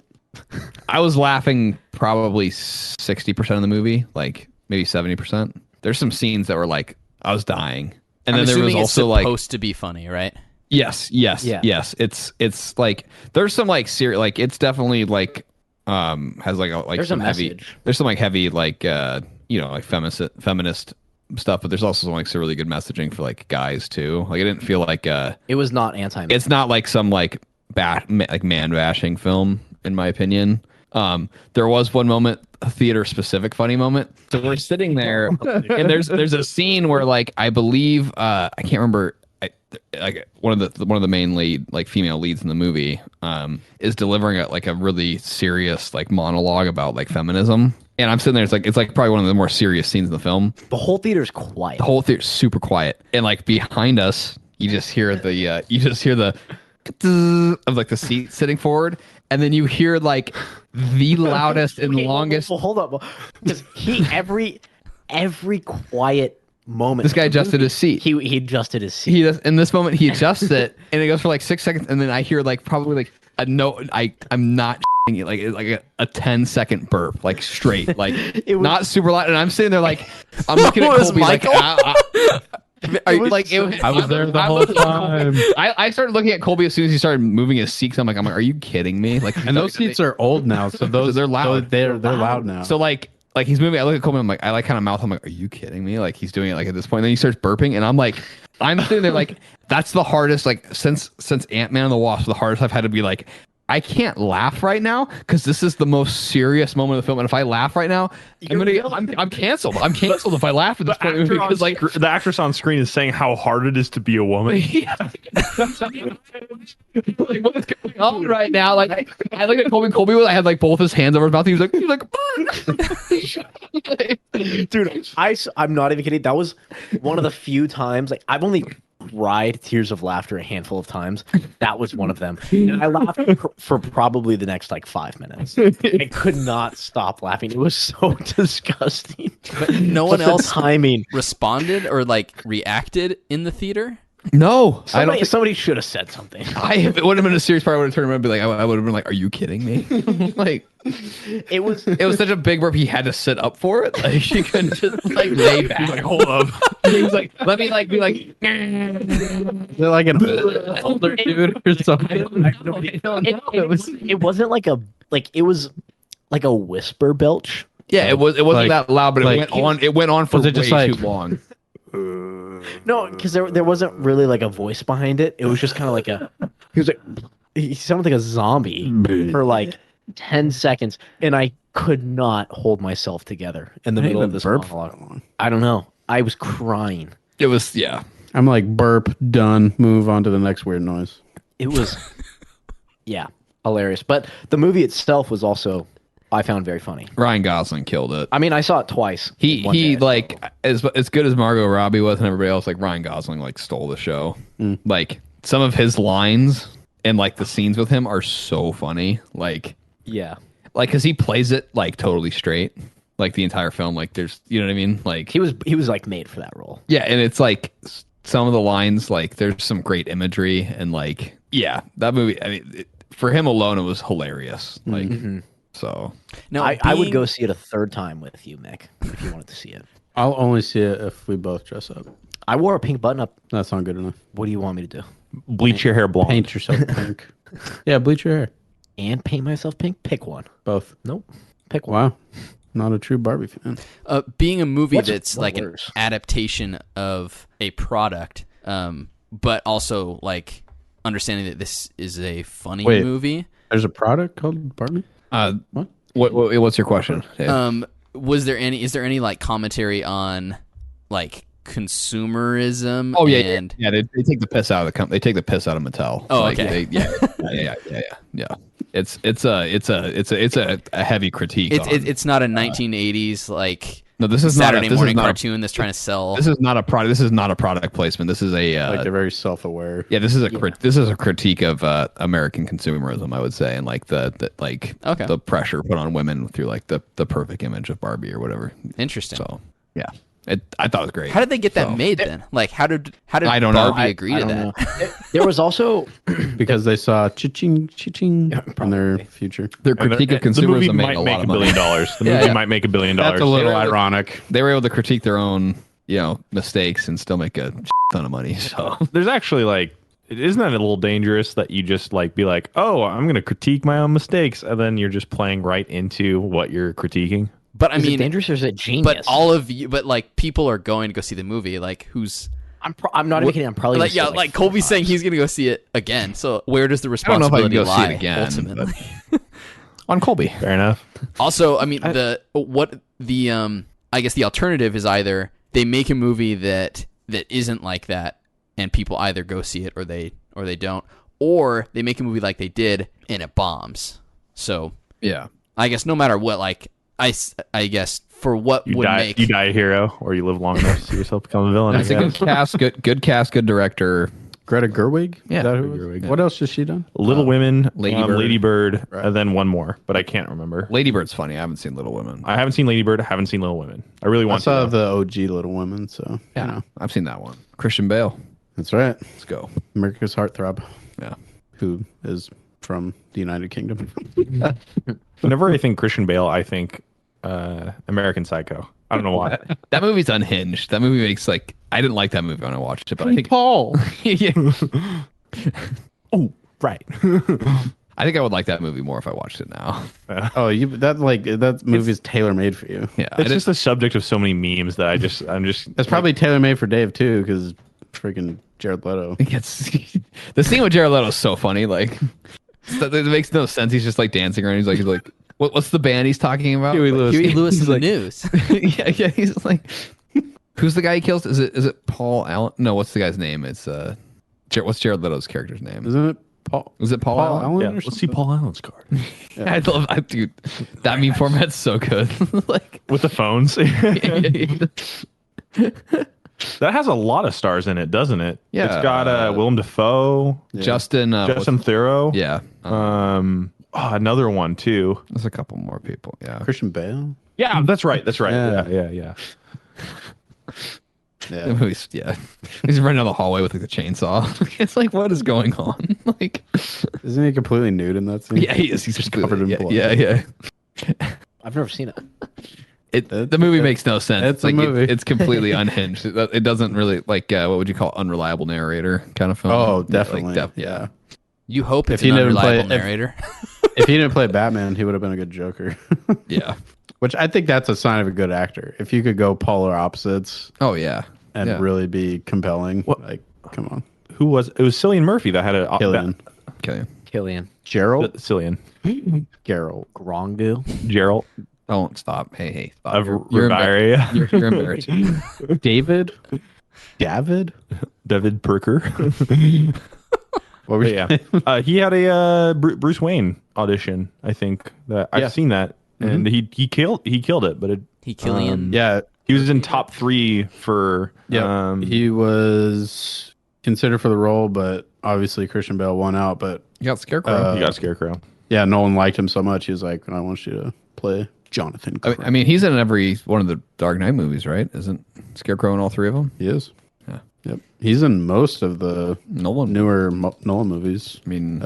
[SPEAKER 3] I was laughing probably 60% of the movie, like maybe 70%. There's some scenes that were like I was dying, and
[SPEAKER 5] I'm
[SPEAKER 3] then there was
[SPEAKER 5] assuming it's
[SPEAKER 3] also like
[SPEAKER 5] supposed to be funny, right?
[SPEAKER 3] yes.
[SPEAKER 4] Yeah.
[SPEAKER 3] It's like there's some like serious like it's definitely like has like
[SPEAKER 4] There's
[SPEAKER 3] some
[SPEAKER 4] a
[SPEAKER 3] heavy
[SPEAKER 4] message.
[SPEAKER 3] there's some like heavy like like feminist stuff, but there's also some like some really good messaging for like guys too. Like I didn't feel like
[SPEAKER 4] It was not anti.
[SPEAKER 3] it's not like some like man bashing film in my opinion. There was one moment, a theater specific funny moment. So we're sitting there and there's a scene where like I believe I can't remember like one of the main lead like female leads in the movie is delivering a really serious like monologue about like feminism. And I'm sitting there, it's like probably one of the more serious scenes in the film.
[SPEAKER 4] The whole theater's quiet.
[SPEAKER 3] The whole theater's super quiet. And like behind us, you just hear the of like the seat sitting forward, and then you hear like the loudest and longest.
[SPEAKER 4] Well, hold up, because every quiet moment.
[SPEAKER 3] This guy adjusted his seat.
[SPEAKER 4] He adjusted his seat.
[SPEAKER 3] In this moment he adjusts it, and it goes for like 6 seconds, and then I hear like probably like a no. I'm not it, like a 10-second burp, like straight, like
[SPEAKER 4] It was-
[SPEAKER 3] not super loud, and I'm sitting there like I'm looking at
[SPEAKER 5] Was
[SPEAKER 3] Colby like.
[SPEAKER 5] Michael?
[SPEAKER 3] Are you, like it,
[SPEAKER 1] I was there the
[SPEAKER 3] I
[SPEAKER 1] whole
[SPEAKER 3] looked at
[SPEAKER 1] time.
[SPEAKER 3] Colby. I started looking at Colby as soon as he started moving his seat. 'Cause I'm like, are you kidding me? Like,
[SPEAKER 1] And those seats are old now, so those
[SPEAKER 3] they're loud.
[SPEAKER 1] They're loud now.
[SPEAKER 3] So like he's moving. I look at Colby. I'm like, I like kind of mouth. I'm like, are you kidding me? Like he's doing it like at this point. And then he starts burping, and I'm sitting there like, that's the hardest. Like since Ant-Man and the Wasp, the hardest I've had to be like, I can't laugh right now because this is the most serious moment of the film. And if I laugh right now, I'm canceled. I'm canceled if I laugh at this point because like
[SPEAKER 2] The actress on screen is saying how hard it is to be a woman.
[SPEAKER 3] yeah. Like, what is going on right now? Like, I looked at Colby. Colby, I had like both his hands over his mouth. He was like,
[SPEAKER 4] Dude, I'm not even kidding. That was one of the few times, like, I've only cried tears of laughter a handful of times. That was one of them. And I laughed for probably the next like 5 minutes. I could not stop laughing. It was so disgusting.
[SPEAKER 5] But no one
[SPEAKER 4] But the
[SPEAKER 5] else
[SPEAKER 4] timing.
[SPEAKER 5] responded or like reacted in the theater.
[SPEAKER 3] no, I don't.
[SPEAKER 4] Somebody should have said something.
[SPEAKER 3] If it would have been a serious part, I would have turned around and be like, I would have been like, are you kidding me? Like,
[SPEAKER 4] It was
[SPEAKER 3] it was such a big burp. He had to sit up for it. Like, he couldn't just like lay back.
[SPEAKER 2] He's like, hold up.
[SPEAKER 3] He was like, let me like be like.
[SPEAKER 1] They're like an older dude or something.
[SPEAKER 4] it wasn't like it was like a whisper belch.
[SPEAKER 3] Yeah, it wasn't
[SPEAKER 1] Like-
[SPEAKER 3] that loud, but
[SPEAKER 1] like-
[SPEAKER 3] it went on for
[SPEAKER 1] Was
[SPEAKER 3] way
[SPEAKER 1] it just like-
[SPEAKER 3] too long.
[SPEAKER 4] No, because there wasn't really like a voice behind it. It was just kind of like he sounded like a zombie for like 10 seconds, and I could not hold myself together in the
[SPEAKER 1] I didn't
[SPEAKER 4] middle of
[SPEAKER 1] even
[SPEAKER 4] this
[SPEAKER 1] burp for
[SPEAKER 4] monologue.
[SPEAKER 1] that long.
[SPEAKER 4] I don't know. I was crying.
[SPEAKER 3] It was, yeah.
[SPEAKER 1] I'm like, burp, done, move on to the next weird noise.
[SPEAKER 4] It was, yeah, hilarious. But the movie itself was also, I found very funny.
[SPEAKER 3] Ryan Gosling killed it.
[SPEAKER 4] I mean, I saw it twice. in one
[SPEAKER 3] He
[SPEAKER 4] day,
[SPEAKER 3] like
[SPEAKER 4] so.
[SPEAKER 3] as good as Margot Robbie was and everybody else, like Ryan Gosling like stole the show. Like some of his lines and like the scenes with him are so funny. Like
[SPEAKER 4] Yeah.
[SPEAKER 3] because he plays it like totally straight, like the entire film. Like there's, you know what I mean? Like
[SPEAKER 4] He was like made for that role.
[SPEAKER 3] yeah, and it's like some of the lines, like there's some great imagery and like yeah, that movie. I mean, for him alone, it was hilarious. Like so.
[SPEAKER 5] No,
[SPEAKER 4] I would go see it a third time with you, Mick, if you wanted to see it.
[SPEAKER 1] I'll only see it if we both dress up.
[SPEAKER 4] I wore a pink button up.
[SPEAKER 1] That's not good enough.
[SPEAKER 4] What do you want me to do?
[SPEAKER 2] Bleach your hair blonde.
[SPEAKER 1] Paint yourself pink. Yeah, bleach your hair.
[SPEAKER 4] And paint myself pink? Pick one.
[SPEAKER 1] Both.
[SPEAKER 4] Nope. Pick one.
[SPEAKER 1] Wow. Not a true Barbie fan.
[SPEAKER 5] being a movie
[SPEAKER 4] What's
[SPEAKER 5] that's like an
[SPEAKER 4] worse?
[SPEAKER 5] adaptation of a product, but also like understanding that this is a funny
[SPEAKER 1] Wait.
[SPEAKER 5] movie.
[SPEAKER 1] There's a product called Barbie? What?
[SPEAKER 3] What's your question, Dave?
[SPEAKER 5] Is there any like commentary on like consumerism?
[SPEAKER 3] Oh yeah,
[SPEAKER 5] and
[SPEAKER 3] yeah. They take the piss out of the company. They take the piss out of Mattel.
[SPEAKER 5] Oh,
[SPEAKER 3] Like,
[SPEAKER 5] okay.
[SPEAKER 3] Yeah. It's a heavy critique.
[SPEAKER 5] it's not a 1980s like
[SPEAKER 3] No, this is
[SPEAKER 5] Saturday
[SPEAKER 3] not a,
[SPEAKER 5] morning
[SPEAKER 3] this is
[SPEAKER 5] cartoon that's trying to sell.
[SPEAKER 3] This is not a product. This is not a product placement. This is a
[SPEAKER 1] Like they're very self-aware.
[SPEAKER 3] yeah. This is a critique of American consumerism, I would say, and like the like
[SPEAKER 5] Okay.
[SPEAKER 3] the pressure put on women through like the perfect image of Barbie or whatever.
[SPEAKER 5] Interesting.
[SPEAKER 3] So yeah, I thought it was great.
[SPEAKER 5] How did they get that made then? Like how did
[SPEAKER 3] I don't know.
[SPEAKER 5] Barbie agree
[SPEAKER 4] I
[SPEAKER 5] to
[SPEAKER 4] don't
[SPEAKER 5] that?
[SPEAKER 4] know. There was also
[SPEAKER 1] Because they saw cha-ching, cha-ching in their future.
[SPEAKER 3] Their critique of
[SPEAKER 2] the movie
[SPEAKER 3] consumerism made
[SPEAKER 2] might
[SPEAKER 3] a
[SPEAKER 2] make
[SPEAKER 3] lot
[SPEAKER 2] $1
[SPEAKER 3] of money.
[SPEAKER 2] billion. The
[SPEAKER 3] Yeah,
[SPEAKER 2] movie
[SPEAKER 3] yeah.
[SPEAKER 2] might make $1 billion.
[SPEAKER 1] That's a little
[SPEAKER 3] They were-
[SPEAKER 1] ironic.
[SPEAKER 3] They were able to critique their own, mistakes and still make a ton of money. So
[SPEAKER 2] There's actually like, isn't that a little dangerous that you just like be like, oh, I'm going to critique my own mistakes, and then you're just playing right into what you're critiquing?
[SPEAKER 5] But I
[SPEAKER 4] is it
[SPEAKER 5] mean,
[SPEAKER 4] dangerous or is it genius?
[SPEAKER 5] but all of you, but like people are going to go see the movie. Like who's
[SPEAKER 4] I'm not even kidding. I'm probably
[SPEAKER 5] like
[SPEAKER 4] gonna
[SPEAKER 5] yeah,
[SPEAKER 4] see it,
[SPEAKER 5] like
[SPEAKER 4] 4
[SPEAKER 5] Colby's saying
[SPEAKER 4] times.
[SPEAKER 5] he's going to go see it again. So where does the
[SPEAKER 3] I don't know if I can
[SPEAKER 5] responsibility
[SPEAKER 3] go see
[SPEAKER 5] lie
[SPEAKER 3] it again.
[SPEAKER 5] ultimately?
[SPEAKER 3] on Colby,
[SPEAKER 2] Fair enough.
[SPEAKER 5] Also, I mean, I guess the alternative is either they make a movie that isn't like that, and people either go see it or they don't, or they make a movie like they did and it bombs. So
[SPEAKER 3] yeah.
[SPEAKER 5] I guess no matter what, like I guess for what
[SPEAKER 2] You
[SPEAKER 5] would
[SPEAKER 2] die,
[SPEAKER 5] make
[SPEAKER 2] you die a hero, or you live long enough to see yourself become a villain. I
[SPEAKER 3] It's a good
[SPEAKER 2] guess.
[SPEAKER 3] cast, good cast, good director.
[SPEAKER 1] Greta Gerwig?
[SPEAKER 3] Yeah.
[SPEAKER 1] Is that who it
[SPEAKER 3] Greta
[SPEAKER 1] was?
[SPEAKER 3] Gerwig.
[SPEAKER 1] What else has she done?
[SPEAKER 2] Little Women,
[SPEAKER 3] Lady Bird.
[SPEAKER 2] Lady Bird, and then one more, but I can't remember.
[SPEAKER 3] Lady Bird's funny. I haven't seen Little Women.
[SPEAKER 2] I haven't seen Lady Bird. I haven't seen Little Women. I really
[SPEAKER 1] I
[SPEAKER 2] want
[SPEAKER 1] saw
[SPEAKER 2] to.
[SPEAKER 1] the OG Little Women, so
[SPEAKER 3] Yeah,
[SPEAKER 1] you know.
[SPEAKER 3] I've seen that one. Christian Bale.
[SPEAKER 1] That's right.
[SPEAKER 3] Let's go.
[SPEAKER 1] America's heartthrob,
[SPEAKER 3] Yeah.
[SPEAKER 1] who is from the United Kingdom.
[SPEAKER 2] Whenever I think Christian Bale, I think American Psycho. I don't know why.
[SPEAKER 3] That movie's unhinged. That movie makes like I didn't like that movie when I watched it, but I think
[SPEAKER 1] Paul.
[SPEAKER 3] yeah.
[SPEAKER 2] Oh, right.
[SPEAKER 3] I think I would like that movie more if I watched it now.
[SPEAKER 1] Oh, that movie's tailor made for you.
[SPEAKER 3] Yeah,
[SPEAKER 2] It's just the subject of so many memes that I'm just.
[SPEAKER 1] It's probably tailor made for Dave too, because freaking Jared Leto.
[SPEAKER 3] it's the scene with Jared Leto is so funny. Like it makes no sense. He's just like dancing around. He's like what's the band he's talking about?
[SPEAKER 1] Huey Lewis.
[SPEAKER 5] Huey Lewis
[SPEAKER 3] He's
[SPEAKER 5] in the
[SPEAKER 3] like-
[SPEAKER 5] news.
[SPEAKER 3] yeah. He's like, who's the guy he kills? Is it Paul Allen? No, what's the guy's name? It's what's Jared Leto's character's name?
[SPEAKER 1] Isn't it Paul?
[SPEAKER 3] Is it Paul Allen?
[SPEAKER 1] Allen
[SPEAKER 2] Yeah,
[SPEAKER 1] or
[SPEAKER 2] let's see
[SPEAKER 1] something?
[SPEAKER 2] Paul Allen's card
[SPEAKER 3] Dude, that meme format's so good. Like,
[SPEAKER 2] with the phones. That has a lot of stars in it, doesn't it?
[SPEAKER 3] Yeah.
[SPEAKER 2] It's got Willem Dafoe,
[SPEAKER 3] Justin
[SPEAKER 2] Theroux.
[SPEAKER 3] yeah,
[SPEAKER 2] Another one too.
[SPEAKER 3] there's a couple more people. Yeah,
[SPEAKER 1] Christian Bale.
[SPEAKER 2] Yeah, that's right. That's right.
[SPEAKER 1] Yeah.
[SPEAKER 2] Yeah.
[SPEAKER 3] the
[SPEAKER 1] Yeah.
[SPEAKER 3] movie's he's running down the hallway with like the chainsaw. It's like, what is going on? Like,
[SPEAKER 1] Isn't he completely nude in that scene?
[SPEAKER 3] yeah, he is. He's
[SPEAKER 1] just
[SPEAKER 3] completely-
[SPEAKER 1] covered in
[SPEAKER 3] yeah,
[SPEAKER 1] blood.
[SPEAKER 3] Yeah.
[SPEAKER 4] I've never seen it.
[SPEAKER 3] The movie makes no sense.
[SPEAKER 1] It's a
[SPEAKER 3] like
[SPEAKER 1] movie.
[SPEAKER 3] It's completely unhinged. It doesn't really like what would you call unreliable narrator kind of film?
[SPEAKER 1] Oh,
[SPEAKER 3] Like,
[SPEAKER 1] definitely.
[SPEAKER 3] yeah.
[SPEAKER 5] You hope it's
[SPEAKER 1] If he
[SPEAKER 5] an
[SPEAKER 1] didn't play-
[SPEAKER 5] unreliable narrator.
[SPEAKER 1] If he didn't play Batman, he would have been a good Joker.
[SPEAKER 3] Yeah.
[SPEAKER 1] Which I think that's a sign of a good actor. If you could go polar opposites
[SPEAKER 3] Oh yeah,
[SPEAKER 1] and
[SPEAKER 3] yeah.
[SPEAKER 1] really be compelling, like, come on.
[SPEAKER 2] Who was it? Was Cillian Murphy that had a
[SPEAKER 1] Killian.
[SPEAKER 4] Killian.
[SPEAKER 1] Gerald?
[SPEAKER 2] Cillian.
[SPEAKER 1] Gerald.
[SPEAKER 4] Grongu.
[SPEAKER 2] Gerald
[SPEAKER 3] Don't stop. Hey, stop.
[SPEAKER 2] of
[SPEAKER 3] You're
[SPEAKER 2] Riviera.
[SPEAKER 3] you're embarrassing.
[SPEAKER 1] David? David?
[SPEAKER 2] David Parker.
[SPEAKER 1] What were you
[SPEAKER 2] Yeah, he had a Bruce Wayne audition. I think that
[SPEAKER 1] Yeah.
[SPEAKER 2] I've seen that, and he killed it. But
[SPEAKER 5] He Killian.
[SPEAKER 1] Yeah.
[SPEAKER 2] he was in top 3 for.
[SPEAKER 1] Yeah. He was considered for the role, but obviously Christian Bale won out. But
[SPEAKER 3] You got Scarecrow.
[SPEAKER 2] He got Scarecrow.
[SPEAKER 1] yeah, Nolan liked him so much. He was like, I want you to play Jonathan.
[SPEAKER 3] I mean, he's in every one of the Dark Knight movies, right? Isn't Scarecrow in all 3 of them?
[SPEAKER 1] He is.
[SPEAKER 3] Yeah.
[SPEAKER 1] Yep. He's in most of the
[SPEAKER 3] Nolan.
[SPEAKER 1] newer Nolan movies.
[SPEAKER 3] I mean,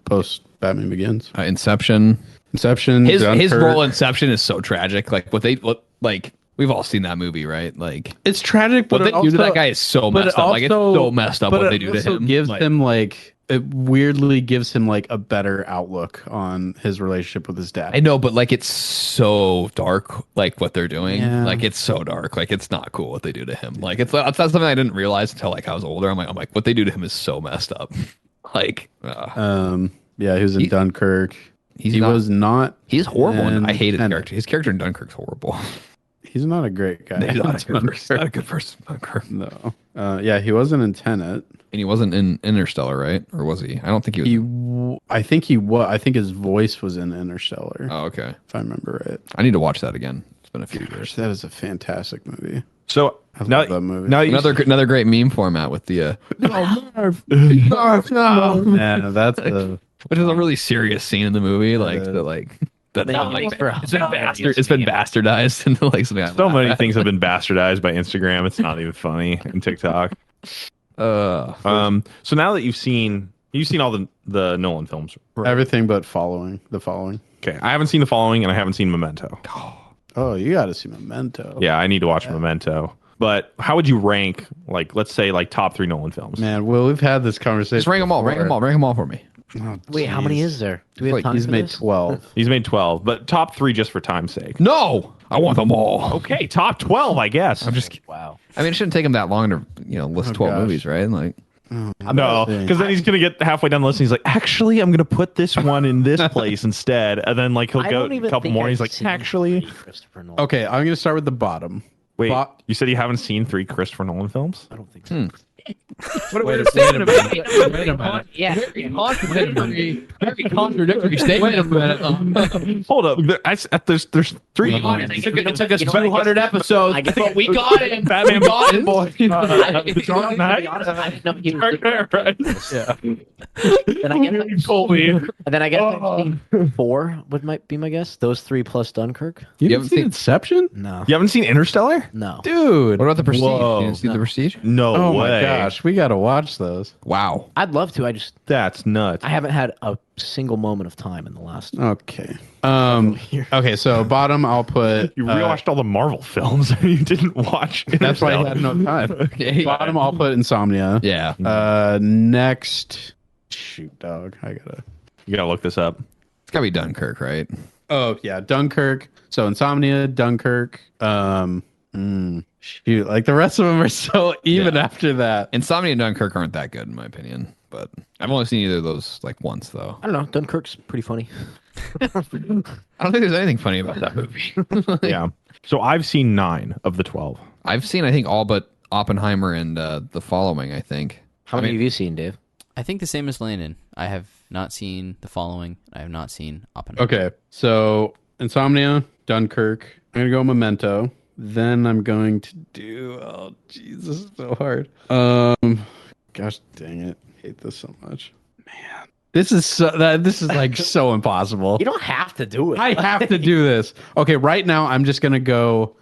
[SPEAKER 1] Post Batman Begins.
[SPEAKER 3] Inception.
[SPEAKER 1] Inception.
[SPEAKER 3] His
[SPEAKER 1] Dunkirk.
[SPEAKER 3] role in Inception is so tragic. Like like we've all seen that movie, right? Like
[SPEAKER 1] It's tragic, but
[SPEAKER 3] what they do to that guy is so messed up. Like it's so messed up
[SPEAKER 1] but
[SPEAKER 3] what
[SPEAKER 1] it
[SPEAKER 3] they do to
[SPEAKER 1] also
[SPEAKER 3] him.
[SPEAKER 1] Gives
[SPEAKER 3] Like,
[SPEAKER 1] him like it weirdly gives him like a better outlook on his relationship with his dad.
[SPEAKER 3] I know, but like it's so dark, like what they're doing.
[SPEAKER 1] Yeah.
[SPEAKER 3] Like it's so dark. Like it's not cool what they do to him. Like it's not something I didn't realize until like I was older. I'm like what they do to him is so messed up. Like
[SPEAKER 1] Yeah, he was in Dunkirk. He was not.
[SPEAKER 3] He's horrible. And I hate his
[SPEAKER 1] and
[SPEAKER 3] character. His character in Dunkirk's horrible.
[SPEAKER 1] He's not a great guy.
[SPEAKER 3] He's not a good person. Dunkirk.
[SPEAKER 1] No. Yeah, he wasn't in Tenet.
[SPEAKER 3] And he wasn't in Interstellar, right? Or was he? I don't think he was.
[SPEAKER 1] I think he was. I think his voice was in Interstellar.
[SPEAKER 3] Oh, okay.
[SPEAKER 1] If I remember right.
[SPEAKER 3] I need to watch that again. It's been a few years.
[SPEAKER 1] That is a fantastic movie.
[SPEAKER 2] So
[SPEAKER 1] I love that movie.
[SPEAKER 2] Now
[SPEAKER 3] Another great meme format with the
[SPEAKER 1] Yeah, that's the.
[SPEAKER 3] which is a really serious scene in the movie, like it's been bastardized into like something.
[SPEAKER 2] so many things have been bastardized by Instagram. It's not even funny, and TikTok. So now that you've seen all the Nolan films, right?
[SPEAKER 1] Everything but the following.
[SPEAKER 2] Okay, I haven't seen The Following, and I haven't seen Memento.
[SPEAKER 1] Oh, you got to see Memento.
[SPEAKER 2] Yeah, I need to watch Memento. But how would you rank, like, let's say, like top 3 Nolan films?
[SPEAKER 1] Man, Will, we've had this conversation.
[SPEAKER 3] Just rank them all. Rank them all. Rank them all for me.
[SPEAKER 1] Oh,
[SPEAKER 4] Wait, how many is there? Do we have
[SPEAKER 3] Like,
[SPEAKER 4] time
[SPEAKER 1] He's
[SPEAKER 4] for
[SPEAKER 1] made
[SPEAKER 4] this?
[SPEAKER 1] 12.
[SPEAKER 2] He's made 12, but top 3 just for time's sake.
[SPEAKER 3] No, I want them all.
[SPEAKER 2] Okay, top 12, I guess.
[SPEAKER 3] I'm just.
[SPEAKER 4] Wow.
[SPEAKER 3] I mean, it shouldn't take him that long to list 12
[SPEAKER 1] gosh.
[SPEAKER 3] movies, right? Like,
[SPEAKER 2] No, because then he's gonna get halfway down the list and he's like, actually, I'm gonna put this one in this place instead, and then like he'll
[SPEAKER 4] I
[SPEAKER 2] go
[SPEAKER 4] don't
[SPEAKER 2] a
[SPEAKER 4] even
[SPEAKER 2] couple
[SPEAKER 4] think
[SPEAKER 2] more. And
[SPEAKER 4] I've
[SPEAKER 2] he's like,
[SPEAKER 4] seen
[SPEAKER 2] actually,
[SPEAKER 4] Christopher Nolan.
[SPEAKER 1] Okay, I'm going to start with the bottom.
[SPEAKER 2] wait,
[SPEAKER 1] Bo-
[SPEAKER 2] you said you haven't seen 3 Christopher Nolan films?
[SPEAKER 4] I don't think so.
[SPEAKER 3] wait a minute.
[SPEAKER 4] Yeah.
[SPEAKER 3] Very contradictory statement. Wait a minute.
[SPEAKER 2] Hold up, there's 3.
[SPEAKER 3] It took us
[SPEAKER 4] You know what, I
[SPEAKER 3] 200
[SPEAKER 4] guess-
[SPEAKER 3] episodes,
[SPEAKER 4] I guess-
[SPEAKER 3] but we got him.
[SPEAKER 2] Batman
[SPEAKER 3] We got him.
[SPEAKER 2] boy.
[SPEAKER 4] To be honest, I didn't know he was
[SPEAKER 2] Dark Knight, right?
[SPEAKER 4] Then I guess
[SPEAKER 2] You told me.
[SPEAKER 4] and then I guess I've seen 4 might be my guess. Those 3 plus Dunkirk.
[SPEAKER 1] You
[SPEAKER 3] haven't
[SPEAKER 1] haven't seen
[SPEAKER 3] seen-
[SPEAKER 1] Inception?
[SPEAKER 4] No.
[SPEAKER 2] You haven't seen Interstellar?
[SPEAKER 4] No.
[SPEAKER 1] Dude.
[SPEAKER 3] What about the Prestige?
[SPEAKER 2] Whoa.
[SPEAKER 3] You didn't see the Prestige?
[SPEAKER 2] No
[SPEAKER 1] Oh
[SPEAKER 2] way.
[SPEAKER 1] my gosh, we got to watch those.
[SPEAKER 3] Wow.
[SPEAKER 4] I'd love to.
[SPEAKER 2] That's nuts.
[SPEAKER 4] I haven't had a single moment of time in the last.
[SPEAKER 1] Okay. Okay, so bottom I'll put
[SPEAKER 2] You rewatched all the Marvel films and you didn't watch
[SPEAKER 1] that's why I
[SPEAKER 2] Interstellar.
[SPEAKER 1] had no time. Bottom I'll put Insomnia.
[SPEAKER 3] Yeah.
[SPEAKER 1] Next shoot dog. I got to
[SPEAKER 2] You gotta look this up.
[SPEAKER 3] It's got to be Dunkirk, right?
[SPEAKER 1] Oh, yeah, Dunkirk. So Insomnia, Dunkirk, shoot, like the rest of them are so even after that.
[SPEAKER 3] Insomnia and Dunkirk aren't that good, in my opinion. But I've only seen either of those like once, though.
[SPEAKER 4] I don't know. Dunkirk's pretty funny.
[SPEAKER 3] I don't think there's anything funny about that movie.
[SPEAKER 2] Yeah. So I've seen 9 of the 12.
[SPEAKER 3] I've seen, I think, all but Oppenheimer and The Following, I think.
[SPEAKER 4] How many have you seen, Dave?
[SPEAKER 5] I think the same as Landon. I have not seen The Following. I have not seen Oppenheimer.
[SPEAKER 1] Okay, so Insomnia, Dunkirk. I'm gonna go Memento. Then I'm going to do. Oh, Jesus, this is so hard. Gosh, dang it, I hate this so much, man. This is like so impossible.
[SPEAKER 4] You don't have to do it.
[SPEAKER 1] I have to do this. Okay, right now I'm just gonna go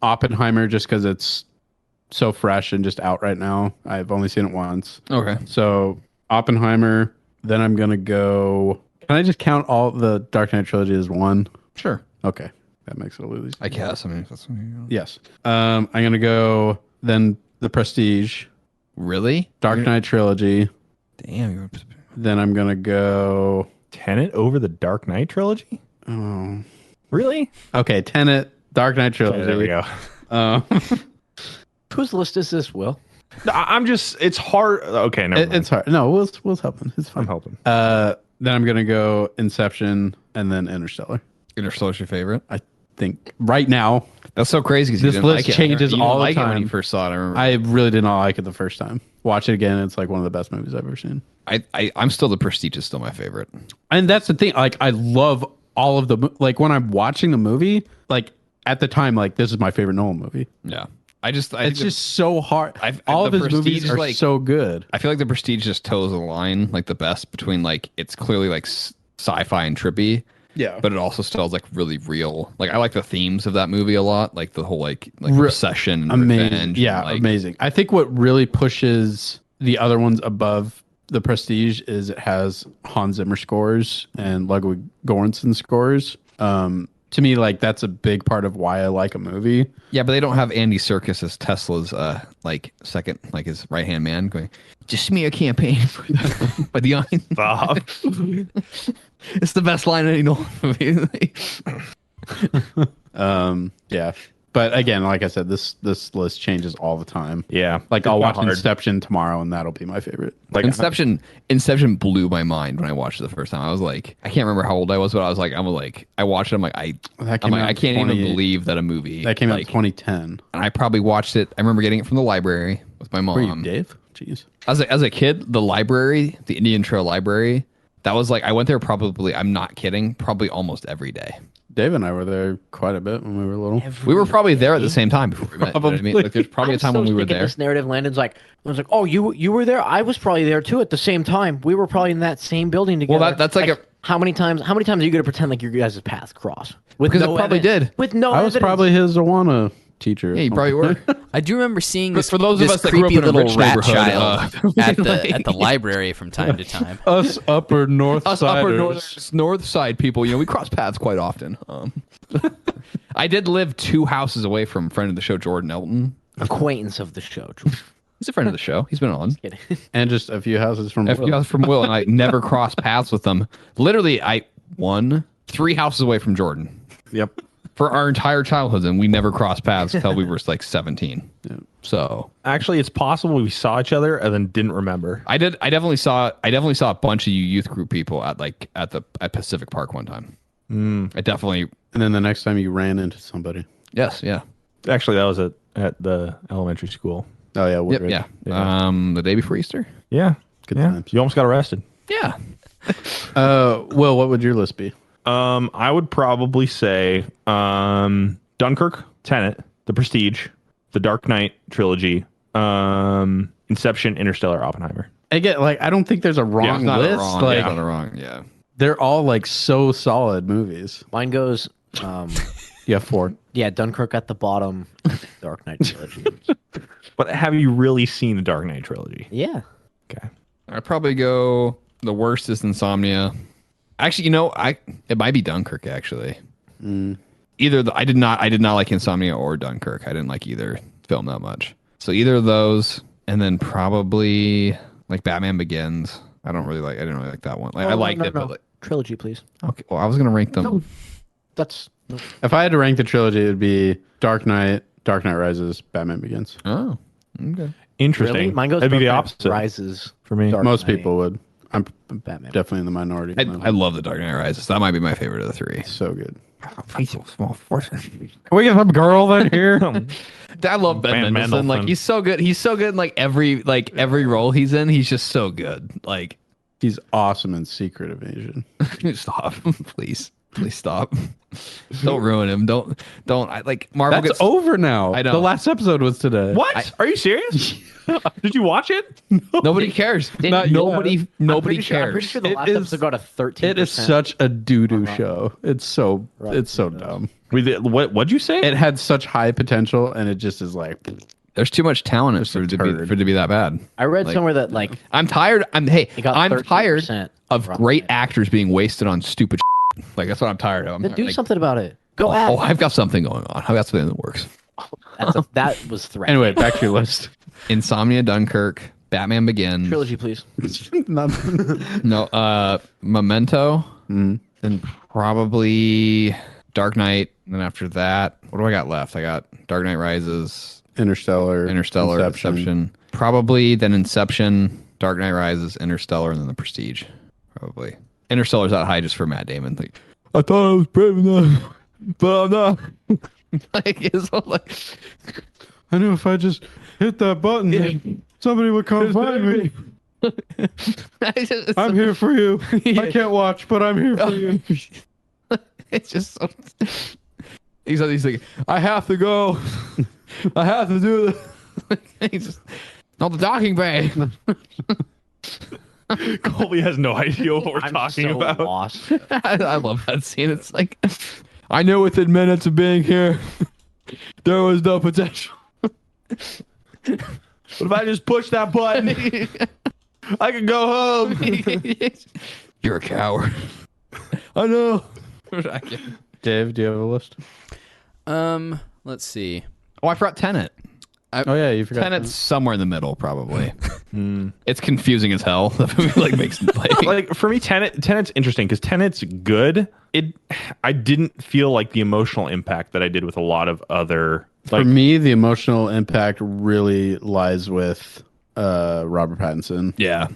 [SPEAKER 1] Oppenheimer just because it's so fresh and just out right now. I've only seen it once.
[SPEAKER 3] Okay.
[SPEAKER 1] So Oppenheimer. Then I'm gonna go. Can I just count all the Dark Knight trilogy as one?
[SPEAKER 3] Sure.
[SPEAKER 1] Okay, that makes it a little easier.
[SPEAKER 3] I guess. I mean, if that's what you
[SPEAKER 1] Yes. I'm gonna go then The Prestige,
[SPEAKER 3] Really?
[SPEAKER 1] Dark Knight trilogy.
[SPEAKER 3] Damn.
[SPEAKER 1] Then I'm gonna go.
[SPEAKER 2] Tenet over the Dark Knight trilogy?
[SPEAKER 1] Oh,
[SPEAKER 2] Really?
[SPEAKER 1] Okay, Tenet, Dark Knight trilogy.
[SPEAKER 2] Okay, there we go.
[SPEAKER 4] Whose list is this, Will?
[SPEAKER 2] No, I'm just. It's hard. Okay, never mind.
[SPEAKER 1] It's hard. No, Will's helping. It's fine.
[SPEAKER 2] I'm helping.
[SPEAKER 1] Then I'm gonna go Inception and then Interstellar.
[SPEAKER 3] Interstellar's your favorite?
[SPEAKER 1] I think right now
[SPEAKER 3] That's so crazy. 'Cause you
[SPEAKER 1] this
[SPEAKER 3] didn't
[SPEAKER 1] list
[SPEAKER 3] like it.
[SPEAKER 1] changes
[SPEAKER 3] You didn't
[SPEAKER 1] all the
[SPEAKER 3] like it when
[SPEAKER 1] time.
[SPEAKER 3] you first saw it. I remember.
[SPEAKER 1] I really did not like it the first time. Watch it again. It's like one of the best movies I've ever seen.
[SPEAKER 3] I'm still The Prestige is still my favorite.
[SPEAKER 1] And that's the thing. Like I love all of the like when I'm watching the movie. Like at the time, like this is my favorite Nolan movie.
[SPEAKER 3] Yeah.
[SPEAKER 1] It's just so hard. All of
[SPEAKER 3] The
[SPEAKER 1] his movies
[SPEAKER 3] Prestige,
[SPEAKER 1] are
[SPEAKER 3] like-
[SPEAKER 1] so good.
[SPEAKER 3] I feel like The Prestige just toes the line like the best between like it's clearly like sci-fi and trippy,
[SPEAKER 1] Yeah,
[SPEAKER 3] but it also still is like really real. Like I like the themes of that movie a lot, like the whole like obsession, and
[SPEAKER 1] amazing.
[SPEAKER 3] revenge,
[SPEAKER 1] Yeah,
[SPEAKER 3] and, like,
[SPEAKER 1] amazing. I think what really pushes the other ones above The Prestige is it has Hans Zimmer scores and Ludwig Göransson scores. To me, like that's a big part of why I like a movie.
[SPEAKER 3] Yeah, but they don't have Andy Serkis as Tesla's like second, like his right hand man going, just smear campaign by the onion.
[SPEAKER 2] Bob.
[SPEAKER 3] It's the best line in any Nolan movie.
[SPEAKER 1] Yeah. But again, like I said, this list changes all the time.
[SPEAKER 2] Yeah.
[SPEAKER 1] Like I'll
[SPEAKER 2] It's
[SPEAKER 1] watch
[SPEAKER 2] not hard.
[SPEAKER 1] Inception tomorrow and that'll be my favorite.
[SPEAKER 2] Like
[SPEAKER 3] Inception blew my mind when I watched it the first time. I was like, I can't remember how old I was, but I watched it. I can't even believe that a movie
[SPEAKER 1] That came out in
[SPEAKER 3] like,
[SPEAKER 1] 2010.
[SPEAKER 3] and I probably watched it. I remember getting it from the library with my mom.
[SPEAKER 1] Were you Dave? Jeez.
[SPEAKER 3] As a kid, the library, the Indian Trail Library, that was like I went there probably. I'm not kidding. Probably almost every day.
[SPEAKER 1] Dave and I were there quite a bit when we were little.
[SPEAKER 3] We were probably there at the same time before we met. You know what I mean? Like, there's probably a time when we were
[SPEAKER 4] thinking
[SPEAKER 3] there.
[SPEAKER 4] This narrative, Landon's like, I was like, oh, you were there. I was probably there too at the same time. We were probably in that same building together.
[SPEAKER 3] Well, that's like a-
[SPEAKER 4] how many times are you gonna pretend like your guys' paths cross? With
[SPEAKER 3] Because it probably did.
[SPEAKER 4] With no,
[SPEAKER 1] I was
[SPEAKER 4] evidence.
[SPEAKER 1] probably his Awana teacher.
[SPEAKER 3] Yeah, you probably were.
[SPEAKER 5] I do remember seeing this,
[SPEAKER 3] for those of
[SPEAKER 5] this
[SPEAKER 3] us that grew up
[SPEAKER 5] creepy
[SPEAKER 3] in a
[SPEAKER 5] little
[SPEAKER 3] rich
[SPEAKER 5] rat
[SPEAKER 3] neighborhood,
[SPEAKER 5] child at the library from time to time.
[SPEAKER 1] Us upper north
[SPEAKER 3] Us upper
[SPEAKER 1] siders.
[SPEAKER 3] north side people, we cross paths quite often. I did live 2 houses away from friend of the show, Jordan Elton.
[SPEAKER 4] acquaintance of the show.
[SPEAKER 3] He's a friend of the show. He's been on.
[SPEAKER 4] Kidding.
[SPEAKER 1] And just a few houses from
[SPEAKER 3] A few
[SPEAKER 1] Will.
[SPEAKER 3] houses from Will, and I never crossed paths with them. Literally, I won 3 houses away from Jordan
[SPEAKER 1] Yep.
[SPEAKER 3] for our entire childhood, and we never crossed paths until we were like 17.
[SPEAKER 1] Yeah.
[SPEAKER 3] So
[SPEAKER 2] Actually, it's possible we saw each other and then didn't remember.
[SPEAKER 3] I definitely saw a bunch of you youth group people at Pacific Park one time. I definitely.
[SPEAKER 1] And then the next time you ran into somebody.
[SPEAKER 3] Yes. Yeah.
[SPEAKER 2] Actually, that was at the elementary school.
[SPEAKER 1] Oh, yeah.
[SPEAKER 3] Yep.
[SPEAKER 1] Woodridge.
[SPEAKER 3] Yeah.
[SPEAKER 2] Yeah.
[SPEAKER 3] The day before Easter.
[SPEAKER 2] Yeah.
[SPEAKER 1] Good
[SPEAKER 2] yeah.
[SPEAKER 1] times.
[SPEAKER 2] You almost got arrested.
[SPEAKER 3] Yeah.
[SPEAKER 1] Will, what would your list be?
[SPEAKER 2] I would probably say Dunkirk, Tenet, The Prestige, The Dark Knight trilogy, Inception, Interstellar, Oppenheimer.
[SPEAKER 1] Again, like, I don't think there's a wrong
[SPEAKER 3] It's not
[SPEAKER 1] list.
[SPEAKER 3] wrong.
[SPEAKER 1] Like,
[SPEAKER 3] It's not wrong. Yeah.
[SPEAKER 1] they're all, like, so solid movies.
[SPEAKER 4] Mine goes,
[SPEAKER 1] You have 4.
[SPEAKER 4] yeah, Dunkirk at the bottom, Dark Knight trilogy.
[SPEAKER 2] But have you really seen the Dark Knight trilogy?
[SPEAKER 4] Yeah.
[SPEAKER 2] Okay.
[SPEAKER 3] I'd probably go. The worst is Insomnia. Actually, it might be Dunkirk. Actually, I did not like Insomnia or Dunkirk. I didn't like either film that much. So either of those, and then probably like Batman Begins. I didn't really like that one. Like, I liked it, but like,
[SPEAKER 4] trilogy, please.
[SPEAKER 3] okay. Well, I was gonna rank them.
[SPEAKER 4] That's
[SPEAKER 1] If I had to rank the trilogy, it would be Dark Knight, Dark Knight Rises, Batman Begins.
[SPEAKER 3] Oh, okay.
[SPEAKER 2] Interesting.
[SPEAKER 4] really mine goes.
[SPEAKER 2] That'd be the
[SPEAKER 4] Dark Knight
[SPEAKER 2] opposite
[SPEAKER 4] Rises
[SPEAKER 2] for me.
[SPEAKER 4] Dark
[SPEAKER 1] Most
[SPEAKER 4] Knight,
[SPEAKER 1] people would. I'm
[SPEAKER 4] Batman.
[SPEAKER 1] definitely in the minority.
[SPEAKER 3] I love The Dark Knight Rises. That might be my favorite of the 3.
[SPEAKER 1] So good.
[SPEAKER 2] Can we get some girl in here?
[SPEAKER 3] I love Ben
[SPEAKER 2] Van
[SPEAKER 3] Mendelsohn. Like
[SPEAKER 2] Mendelsohn.
[SPEAKER 3] he's so good. He's so good in like every role he's in. He's just so good. Like
[SPEAKER 1] He's awesome in Secret Invasion.
[SPEAKER 3] stop, please stop. Don't ruin him. Don't. I like Marvel.
[SPEAKER 1] That's over now.
[SPEAKER 3] I know.
[SPEAKER 1] The last episode was today.
[SPEAKER 2] What? Are you serious? Did you watch it?
[SPEAKER 3] Nobody cares.
[SPEAKER 1] Not
[SPEAKER 3] Nobody
[SPEAKER 1] yet.
[SPEAKER 3] nobody
[SPEAKER 4] I'm pretty
[SPEAKER 3] cares.
[SPEAKER 4] sure the
[SPEAKER 1] It
[SPEAKER 4] last
[SPEAKER 1] is-
[SPEAKER 4] episode got a 13%.
[SPEAKER 1] It is such a doo-doo show. It's so dumb.
[SPEAKER 2] What'd you say?
[SPEAKER 1] It had such high potential, and it just is like,
[SPEAKER 3] There's too much talent in it for it to be that bad.
[SPEAKER 4] I read somewhere that like
[SPEAKER 3] I'm tired. I'm
[SPEAKER 4] got
[SPEAKER 3] tired
[SPEAKER 4] 13%
[SPEAKER 3] of
[SPEAKER 4] Rotten
[SPEAKER 3] great
[SPEAKER 4] Tomatoes.
[SPEAKER 3] actors being wasted on stupid. Like that's what I'm tired of.
[SPEAKER 4] do something about it. Go
[SPEAKER 3] Oh,
[SPEAKER 4] at.
[SPEAKER 3] I've got something going on. I've got something that works.
[SPEAKER 4] That was threatening.
[SPEAKER 1] anyway, back to your list.
[SPEAKER 3] Insomnia, Dunkirk, Batman Begins.
[SPEAKER 4] Trilogy, please.
[SPEAKER 1] Nothing.
[SPEAKER 3] No, Memento, and probably Dark Knight. And then after that, what do I got left? I got Dark Knight Rises,
[SPEAKER 1] Interstellar,
[SPEAKER 3] Inception. Probably then Inception, Dark Knight Rises, Interstellar, and then The Prestige. Probably. Interstellar's that high just for Matt Damon. Like, I thought I was brave enough, but I'm not. Like, it's all like,
[SPEAKER 1] I knew if I just hit that button, somebody would come find me. I'm here for you. I can't watch, but I'm here for you.
[SPEAKER 3] It's just so... He's like, I have to go. I have to do this. He's just, not the docking bay.
[SPEAKER 2] Colby has no idea what we're
[SPEAKER 4] I'm
[SPEAKER 2] talking
[SPEAKER 4] so
[SPEAKER 2] about.
[SPEAKER 4] lost.
[SPEAKER 3] I love that scene. It's like, I knew within minutes of being here, there was no potential.
[SPEAKER 2] But if I just push that button, I can go home.
[SPEAKER 3] You're a coward. I know.
[SPEAKER 1] Dave, do you have a list?
[SPEAKER 5] Let's see.
[SPEAKER 3] Oh, I forgot Tenet.
[SPEAKER 1] Oh yeah, you forgot.
[SPEAKER 3] Tenet's somewhere in the middle, probably. It's confusing as hell. The movie like makes
[SPEAKER 2] Like for me, Tenet's interesting because Tenet's good. I didn't feel like the emotional impact that I did with a lot of other.
[SPEAKER 1] For me, the emotional impact really lies with Robert Pattinson.
[SPEAKER 3] yeah.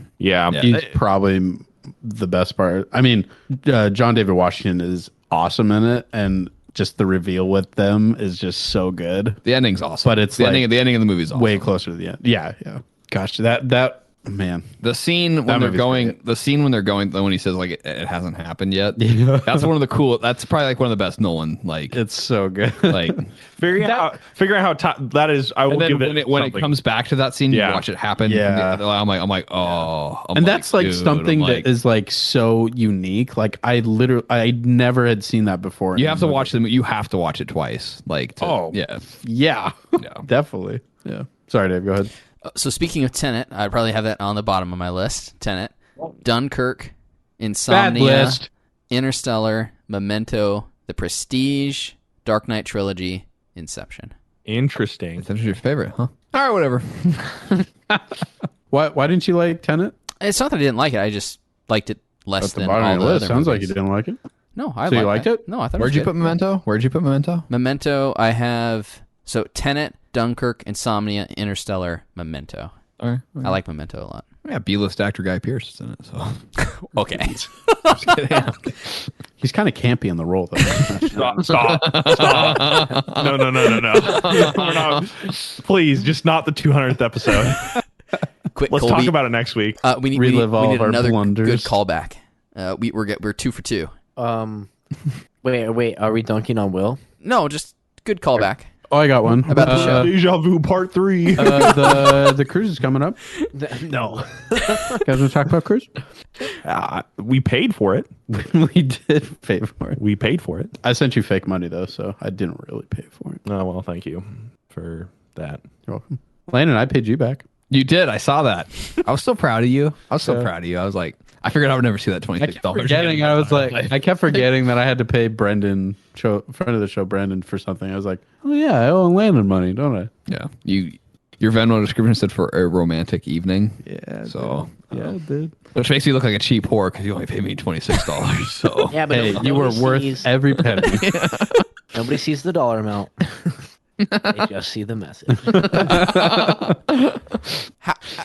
[SPEAKER 1] He's probably the best part. I mean, John David Washington is awesome in it, and just the reveal with them is just so good.
[SPEAKER 3] The ending's awesome,
[SPEAKER 1] But it's
[SPEAKER 3] the
[SPEAKER 1] like
[SPEAKER 3] ending of the movie is awesome.
[SPEAKER 1] way closer to the end. Yeah. Gosh, that man.
[SPEAKER 3] The scene when they're going, when he says like it hasn't happened yet. That's one of the cool. That's probably like one of the best Nolan. Like
[SPEAKER 1] It's so good.
[SPEAKER 3] like
[SPEAKER 2] figuring out how that is. I will
[SPEAKER 3] and then
[SPEAKER 2] give
[SPEAKER 3] when
[SPEAKER 2] it
[SPEAKER 3] when it
[SPEAKER 2] something.
[SPEAKER 3] comes back to that scene,
[SPEAKER 2] Yeah.
[SPEAKER 3] you watch it happen.
[SPEAKER 1] Yeah.
[SPEAKER 3] I'm like, oh,
[SPEAKER 1] And that's like
[SPEAKER 3] dude,
[SPEAKER 1] something
[SPEAKER 3] I'm like,
[SPEAKER 1] that is like so unique. Like I never had seen that before.
[SPEAKER 3] you have to watch them. You have to watch it twice. Like,
[SPEAKER 1] Yeah,
[SPEAKER 3] Yeah.
[SPEAKER 1] definitely. Yeah. Sorry, Dave. Go ahead.
[SPEAKER 5] So speaking of Tenet, I'd probably have that on the bottom of my list. Tenet, Dunkirk, Insomnia,
[SPEAKER 1] list.
[SPEAKER 5] Interstellar, Memento, The Prestige, Dark Knight Trilogy, Inception.
[SPEAKER 2] Interesting.
[SPEAKER 3] That's your favorite, huh? All right, whatever.
[SPEAKER 1] Why didn't you like Tenet?
[SPEAKER 5] It's not that I didn't like it. I just liked it less
[SPEAKER 1] At the
[SPEAKER 5] than
[SPEAKER 1] bottom
[SPEAKER 5] all
[SPEAKER 1] of
[SPEAKER 5] the
[SPEAKER 1] your list.
[SPEAKER 5] other
[SPEAKER 1] Sounds like you
[SPEAKER 5] movies.
[SPEAKER 1] didn't like it.
[SPEAKER 5] No, I
[SPEAKER 1] So you liked it?
[SPEAKER 5] No, I thought.
[SPEAKER 3] Where'd
[SPEAKER 5] it
[SPEAKER 3] you
[SPEAKER 5] was
[SPEAKER 3] put
[SPEAKER 5] good.
[SPEAKER 3] Memento? Where'd you put Memento?
[SPEAKER 5] Memento? I have Tenet, Dunkirk, Insomnia, Interstellar, Memento.
[SPEAKER 3] All right.
[SPEAKER 5] I like Memento a lot.
[SPEAKER 3] Yeah, B-list actor Guy Pearce is in it. So
[SPEAKER 5] Okay.
[SPEAKER 1] He's kind of campy in the role, though.
[SPEAKER 2] Stop. No. We're not, please, just not the 200th episode.
[SPEAKER 5] Quick,
[SPEAKER 2] Let's
[SPEAKER 5] Colby,
[SPEAKER 2] talk about it next week.
[SPEAKER 5] we need,
[SPEAKER 1] Relive all
[SPEAKER 5] we need
[SPEAKER 1] of our
[SPEAKER 5] another
[SPEAKER 1] blunders.
[SPEAKER 5] good callback. We're 2 for 2.
[SPEAKER 4] Wait, are we dunking on Will?
[SPEAKER 5] No, just good callback.
[SPEAKER 1] Oh, I got one.
[SPEAKER 5] About the show.
[SPEAKER 2] Deja Vu Part 3.
[SPEAKER 1] The cruise is coming up.
[SPEAKER 4] No.
[SPEAKER 1] You guys want to talk about cruise?
[SPEAKER 2] We paid for it.
[SPEAKER 1] We did pay for it.
[SPEAKER 2] We paid for it.
[SPEAKER 1] I sent you fake money though, so I didn't really pay for it.
[SPEAKER 2] Oh, well, thank you for that.
[SPEAKER 1] You're welcome. Landon, I paid you back.
[SPEAKER 3] you did. I saw that. I was so proud of you. I was so proud of you. I was like, I figured I would never see that $26.
[SPEAKER 1] I kept forgetting that I had to pay Brendan, friend of the show, Brendan, for something. I was like, oh yeah, I owe Landon money, don't I?
[SPEAKER 3] Yeah. Your Venmo description said for a romantic evening.
[SPEAKER 1] Yeah.
[SPEAKER 3] So
[SPEAKER 1] Yeah, it did.
[SPEAKER 3] which makes me look like a cheap whore because you only paid me $26. So
[SPEAKER 4] Yeah, but
[SPEAKER 1] Hey,
[SPEAKER 4] nobody
[SPEAKER 1] you were worth
[SPEAKER 4] sees,
[SPEAKER 1] every penny.
[SPEAKER 4] nobody sees the dollar amount. They just see the message.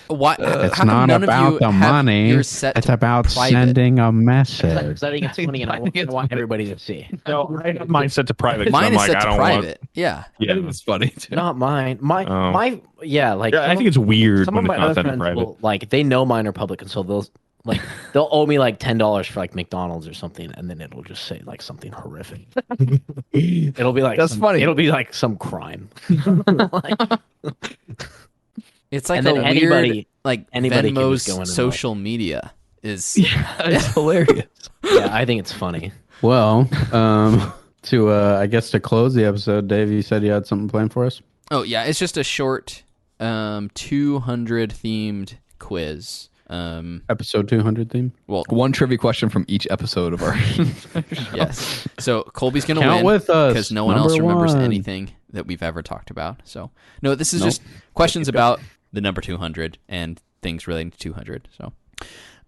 [SPEAKER 5] Why?
[SPEAKER 1] It's
[SPEAKER 5] how come
[SPEAKER 1] not
[SPEAKER 5] none of
[SPEAKER 1] about
[SPEAKER 5] you
[SPEAKER 1] the
[SPEAKER 5] have
[SPEAKER 1] money.
[SPEAKER 5] yours set
[SPEAKER 1] It's
[SPEAKER 5] to
[SPEAKER 1] about
[SPEAKER 5] private?
[SPEAKER 1] sending a message.
[SPEAKER 4] Because I think it's funny and I want everybody to see.
[SPEAKER 2] No, I have mine set to private.
[SPEAKER 5] Mine
[SPEAKER 2] I'm
[SPEAKER 5] is
[SPEAKER 2] like,
[SPEAKER 5] set
[SPEAKER 2] I
[SPEAKER 5] to
[SPEAKER 2] don't
[SPEAKER 5] private. Yeah.
[SPEAKER 2] Yeah.
[SPEAKER 3] it's funny too.
[SPEAKER 4] Not mine. My yeah, like
[SPEAKER 2] Yeah, I think it's weird
[SPEAKER 4] some
[SPEAKER 2] when
[SPEAKER 4] of
[SPEAKER 2] it's
[SPEAKER 4] my
[SPEAKER 2] not
[SPEAKER 4] other
[SPEAKER 2] set to
[SPEAKER 4] friends
[SPEAKER 2] private.
[SPEAKER 4] will, like, they know mine are public, and so they'll owe me like $10 for like McDonald's or something, and then it'll just say like something horrific. It'll be like
[SPEAKER 3] That's funny.
[SPEAKER 4] It'll be like some crime. Like,
[SPEAKER 5] It's like
[SPEAKER 4] And
[SPEAKER 5] a
[SPEAKER 4] then
[SPEAKER 5] weird,
[SPEAKER 4] anybody can
[SPEAKER 5] Venmo's
[SPEAKER 4] just go in and
[SPEAKER 5] social media is.
[SPEAKER 3] It's hilarious.
[SPEAKER 4] yeah, I think it's funny.
[SPEAKER 1] Well, I guess to close the episode, Dave, you said you had something planned for us.
[SPEAKER 5] Oh yeah, it's just a short 200 themed quiz.
[SPEAKER 1] Episode 200 theme.
[SPEAKER 5] Well,
[SPEAKER 3] One trivia question from each episode of our
[SPEAKER 5] yes. So Colby's gonna
[SPEAKER 1] Count
[SPEAKER 5] win
[SPEAKER 1] with us.
[SPEAKER 5] because no one
[SPEAKER 1] Number
[SPEAKER 5] else remembers
[SPEAKER 1] one.
[SPEAKER 5] anything that we've ever talked about. So no, this is just questions about the number 200 and things relating to 200. So,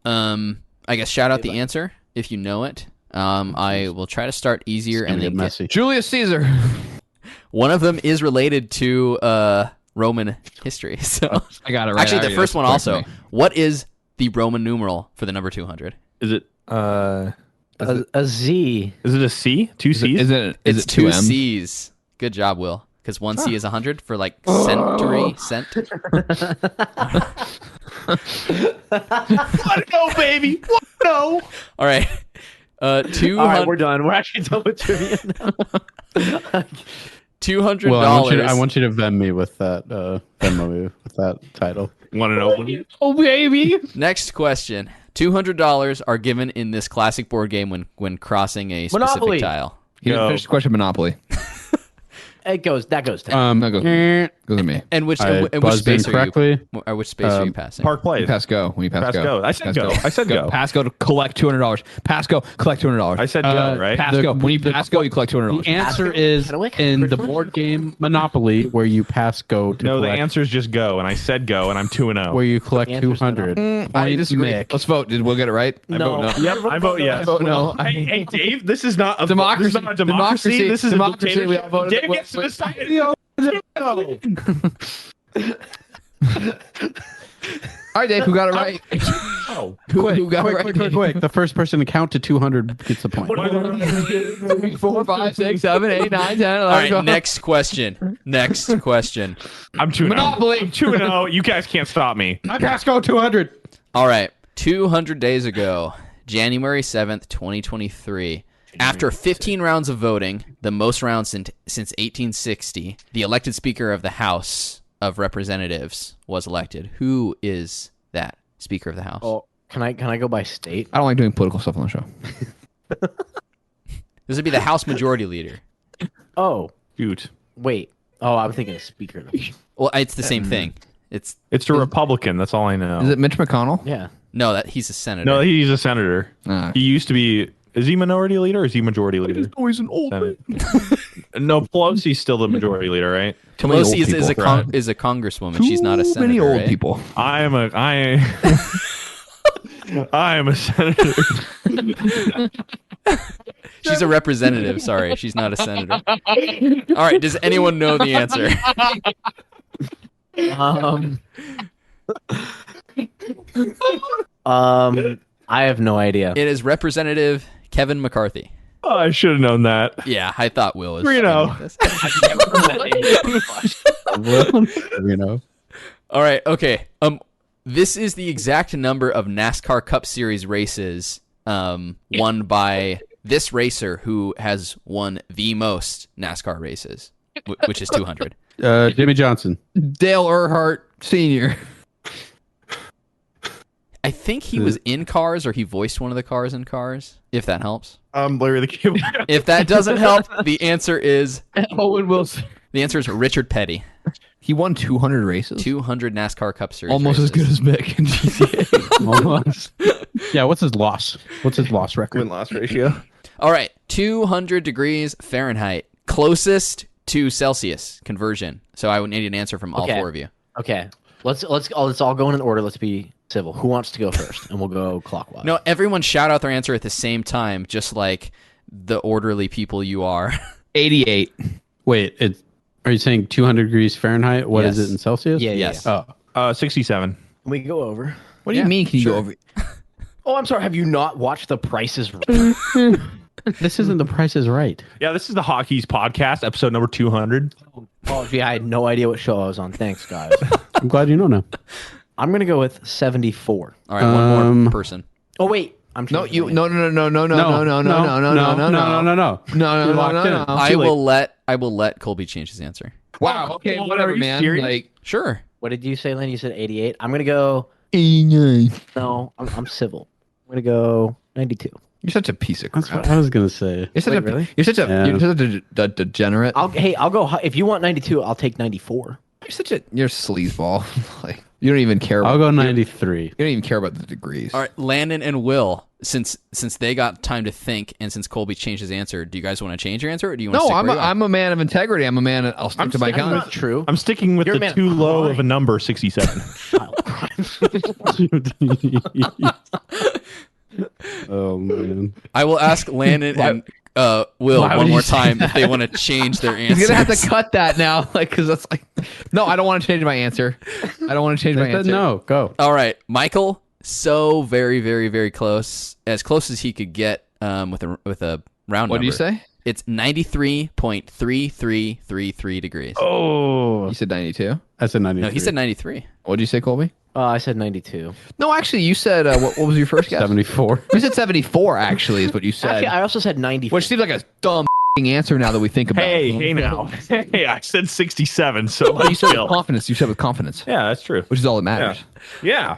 [SPEAKER 5] I guess shout out the answer if you know it. I will try to start easier
[SPEAKER 1] It's gonna
[SPEAKER 5] and then
[SPEAKER 1] get messy.
[SPEAKER 3] Julius Caesar.
[SPEAKER 5] one of them is related to Roman history. So
[SPEAKER 3] I got it right.
[SPEAKER 5] actually, the first one also.
[SPEAKER 3] Me.
[SPEAKER 5] What is the Roman numeral for the number 200?
[SPEAKER 2] Is it
[SPEAKER 4] A Z.
[SPEAKER 2] is it a C? Two C's?
[SPEAKER 3] Is it
[SPEAKER 5] It's
[SPEAKER 3] two
[SPEAKER 5] two
[SPEAKER 3] M?
[SPEAKER 5] C's. Good job, Will. Because one C is 100 for like century, cent.
[SPEAKER 2] Let go, baby. No.
[SPEAKER 5] All right. 200,
[SPEAKER 4] All right, we're done. We're actually done with trivia now.
[SPEAKER 5] $200.
[SPEAKER 1] Well, I want you to Venmo me with that Venmo me with that title.
[SPEAKER 2] Want to know?
[SPEAKER 3] Oh baby.
[SPEAKER 5] Next question. $200 are given in this classic board game when crossing a specific
[SPEAKER 4] Monopoly.
[SPEAKER 5] tile.
[SPEAKER 3] You didn't
[SPEAKER 2] Go.
[SPEAKER 3] finish the question. Monopoly.
[SPEAKER 4] That goes to
[SPEAKER 3] No, go to me.
[SPEAKER 5] And which
[SPEAKER 1] I
[SPEAKER 5] and which
[SPEAKER 1] buzzed in
[SPEAKER 5] space are
[SPEAKER 1] correctly.
[SPEAKER 5] you? Or which space are you passing?
[SPEAKER 2] Park Place.
[SPEAKER 3] Pass go. When you pass,
[SPEAKER 2] Pass go. I said go. I said go.
[SPEAKER 3] Pass go to collect $200. Pass go. Collect $200.
[SPEAKER 2] I said go, right?
[SPEAKER 3] Pass go. When you pass go, you collect $200.
[SPEAKER 1] The answer is
[SPEAKER 4] Chadwick?
[SPEAKER 1] in the board game Monopoly, where you pass go to
[SPEAKER 2] No, the
[SPEAKER 1] collect,
[SPEAKER 2] answer is just go, and I said go, and I'm 2-0.
[SPEAKER 1] where you collect
[SPEAKER 4] The answer's
[SPEAKER 1] 200.
[SPEAKER 3] I
[SPEAKER 1] Point
[SPEAKER 3] disagree.
[SPEAKER 1] Mick.
[SPEAKER 3] Let's vote. Did Will get it right? I
[SPEAKER 4] No.
[SPEAKER 3] vote no.
[SPEAKER 2] Yep, I vote yes.
[SPEAKER 3] I vote no.
[SPEAKER 2] Hey, Dave, this is not a
[SPEAKER 3] Democracy.
[SPEAKER 2] This is not a democracy. This is
[SPEAKER 3] Democracy.
[SPEAKER 2] a
[SPEAKER 3] We all voted.
[SPEAKER 2] Dave gets to decide.
[SPEAKER 3] All right, Dave. Who got it right?
[SPEAKER 2] Oh,
[SPEAKER 3] Who got it right?
[SPEAKER 1] Quick. The first person to count to 200 gets a point.
[SPEAKER 3] 3, 4, 5, 6, 7, 8, 9, 10, 11,
[SPEAKER 5] All right,
[SPEAKER 3] 12.
[SPEAKER 5] next question. Next question.
[SPEAKER 2] I'm 2-0.
[SPEAKER 3] Monopoly.
[SPEAKER 2] I'm 2-0. You guys can't stop me.
[SPEAKER 1] I pass go 200.
[SPEAKER 5] All right, 200 days ago, January 7th, 2023. After 15 rounds of voting, the most rounds since 1860, the elected Speaker of the House of Representatives was elected. Who is that Speaker of the House?
[SPEAKER 4] Oh, can I go by state?
[SPEAKER 3] I don't like doing political stuff on the show.
[SPEAKER 5] This would be the House Majority Leader.
[SPEAKER 4] Oh,
[SPEAKER 2] Shoot.
[SPEAKER 4] wait. Oh, I'm thinking speaker.
[SPEAKER 5] Well, it's the same thing. It's
[SPEAKER 2] It's a Republican. That's all I know.
[SPEAKER 3] Is it Mitch McConnell?
[SPEAKER 4] Yeah.
[SPEAKER 5] no, that he's a senator.
[SPEAKER 2] No, he's a senator.
[SPEAKER 3] Ah.
[SPEAKER 2] He used to be. Is he minority leader or is he majority leader?
[SPEAKER 3] Oh, he's an old
[SPEAKER 2] Senate. No, Pelosi's still the majority leader, right?
[SPEAKER 3] Too many old
[SPEAKER 5] Pelosi is a
[SPEAKER 3] people.
[SPEAKER 5] is a congresswoman. She's not a
[SPEAKER 3] Too
[SPEAKER 5] senator.
[SPEAKER 3] many old
[SPEAKER 5] right?
[SPEAKER 3] people.
[SPEAKER 2] I am a senator.
[SPEAKER 5] She's a representative. Sorry, she's not a senator. All right. Does anyone know the answer?
[SPEAKER 4] I have no idea.
[SPEAKER 5] It is Representative Kevin McCarthy.
[SPEAKER 2] Oh, I should have known that.
[SPEAKER 5] Yeah, I thought Will was.
[SPEAKER 2] 3-0.
[SPEAKER 1] You know.
[SPEAKER 5] All right. Okay. This is the exact number of NASCAR Cup Series races won by this racer who has won the most NASCAR races, which is 200.
[SPEAKER 1] Jimmy Johnson.
[SPEAKER 3] Dale Earnhardt Sr.
[SPEAKER 5] I think he was in Cars or he voiced one of the cars in Cars, if that helps.
[SPEAKER 2] Larry the Cable.
[SPEAKER 5] If that doesn't help, the answer is
[SPEAKER 3] Owen Wilson.
[SPEAKER 5] the answer is Richard Petty.
[SPEAKER 3] He won 200 races.
[SPEAKER 5] 200 NASCAR Cup Series
[SPEAKER 3] Almost
[SPEAKER 5] races.
[SPEAKER 3] as good as Mick in GTA.
[SPEAKER 1] Almost. Yeah, what's his loss? What's his loss record?
[SPEAKER 2] Win-loss ratio.
[SPEAKER 5] All right, 200 degrees Fahrenheit, closest to Celsius conversion. So I would need an answer from all
[SPEAKER 4] Okay.
[SPEAKER 5] four of you.
[SPEAKER 4] Okay. Let's all go in order. Let's be civil. Who wants to go first? And we'll go clockwise.
[SPEAKER 5] No, everyone shout out their answer at the same time, just like the orderly people you are.
[SPEAKER 3] 88.
[SPEAKER 1] Wait, are you saying 200 degrees Fahrenheit? What is
[SPEAKER 5] Yes.
[SPEAKER 1] it in Celsius?
[SPEAKER 4] Yeah, yeah.
[SPEAKER 5] Yes.
[SPEAKER 4] yeah.
[SPEAKER 1] Oh,
[SPEAKER 2] 67.
[SPEAKER 4] Can we go over?
[SPEAKER 3] What do you mean? Can you go over?
[SPEAKER 4] Oh, I'm sorry. Have you not watched The Price is Right?
[SPEAKER 1] this isn't The Price is Right.
[SPEAKER 2] Yeah, this is the Hotkeys podcast, episode number 200.
[SPEAKER 4] Oh, gee, I had no idea what show I was on. Thanks, guys.
[SPEAKER 1] I'm glad you know now.
[SPEAKER 4] I'm gonna go with 74.
[SPEAKER 5] All right, one more
[SPEAKER 1] Um,
[SPEAKER 5] person.
[SPEAKER 4] Oh wait, I'm
[SPEAKER 3] No,
[SPEAKER 4] changing
[SPEAKER 3] you
[SPEAKER 4] my
[SPEAKER 3] no no no no no no no no no no no no
[SPEAKER 1] no.
[SPEAKER 3] no
[SPEAKER 1] You're
[SPEAKER 3] no
[SPEAKER 1] locked in.
[SPEAKER 3] no.
[SPEAKER 5] I will let Colby change his answer.
[SPEAKER 3] Wow. Okay. Whatever,
[SPEAKER 2] Are you
[SPEAKER 3] man.
[SPEAKER 2] serious?
[SPEAKER 3] Like
[SPEAKER 5] Sure.
[SPEAKER 4] What did you say, Lynn? You said 88. I'm gonna go.
[SPEAKER 3] 89.
[SPEAKER 4] No, I'm civil. I'm gonna go 92.
[SPEAKER 3] You're such a piece of
[SPEAKER 1] That's
[SPEAKER 3] crap.
[SPEAKER 1] what I was gonna say.
[SPEAKER 3] You're such
[SPEAKER 4] Wait,
[SPEAKER 3] a
[SPEAKER 4] really?
[SPEAKER 3] you're such a
[SPEAKER 1] Yeah.
[SPEAKER 3] you're such a degenerate.
[SPEAKER 4] I'll go. If you want 92, I'll take 94.
[SPEAKER 3] You're a sleazeball. Like you don't even care.
[SPEAKER 1] I'll go 93.
[SPEAKER 3] You don't even care about the degrees.
[SPEAKER 5] All right, Landon and Will, since they got time to think, and since Colby changed his answer, do you guys want to change your answer, or do you want to
[SPEAKER 3] No,
[SPEAKER 5] stick where you are?
[SPEAKER 3] I'm a man of integrity. I'm a man. I'll stick to my
[SPEAKER 4] That's
[SPEAKER 3] guns.
[SPEAKER 4] not true.
[SPEAKER 2] I'm sticking with
[SPEAKER 4] You're a
[SPEAKER 2] the
[SPEAKER 4] man
[SPEAKER 2] too
[SPEAKER 4] of
[SPEAKER 2] low
[SPEAKER 4] crime.
[SPEAKER 2] of a number, 67.
[SPEAKER 1] Oh man.
[SPEAKER 5] I will ask Landon and Will
[SPEAKER 3] Why would
[SPEAKER 5] one
[SPEAKER 3] you
[SPEAKER 5] more
[SPEAKER 3] say
[SPEAKER 5] time if they want to change their answers.
[SPEAKER 3] He's gonna have to cut that now, like, because that's like, no, I don't want to change my answer. I don't want to change my
[SPEAKER 1] They said
[SPEAKER 3] answer.
[SPEAKER 1] no. Go.
[SPEAKER 5] All right, Michael. So very, very, very close, as close as he could get with a round
[SPEAKER 3] What
[SPEAKER 5] number.
[SPEAKER 3] did you say?
[SPEAKER 5] It's 93.3333 degrees.
[SPEAKER 2] Oh,
[SPEAKER 3] You said 92.
[SPEAKER 1] I said 93.
[SPEAKER 5] No, he said 93.
[SPEAKER 3] What did you say, Colby?
[SPEAKER 4] I said 92.
[SPEAKER 3] No, actually, you said what was your first guess?
[SPEAKER 1] 74.
[SPEAKER 3] You said 74. Actually, is what you said.
[SPEAKER 4] Actually, I also said 90.
[SPEAKER 3] Which seems like a dumb answer now that we think about it.
[SPEAKER 2] hey now. Hey, I said 67. So
[SPEAKER 3] But you said
[SPEAKER 2] chill.
[SPEAKER 3] with confidence. You said with confidence,
[SPEAKER 2] Yeah, that's true.
[SPEAKER 3] which is all that matters.
[SPEAKER 2] Yeah.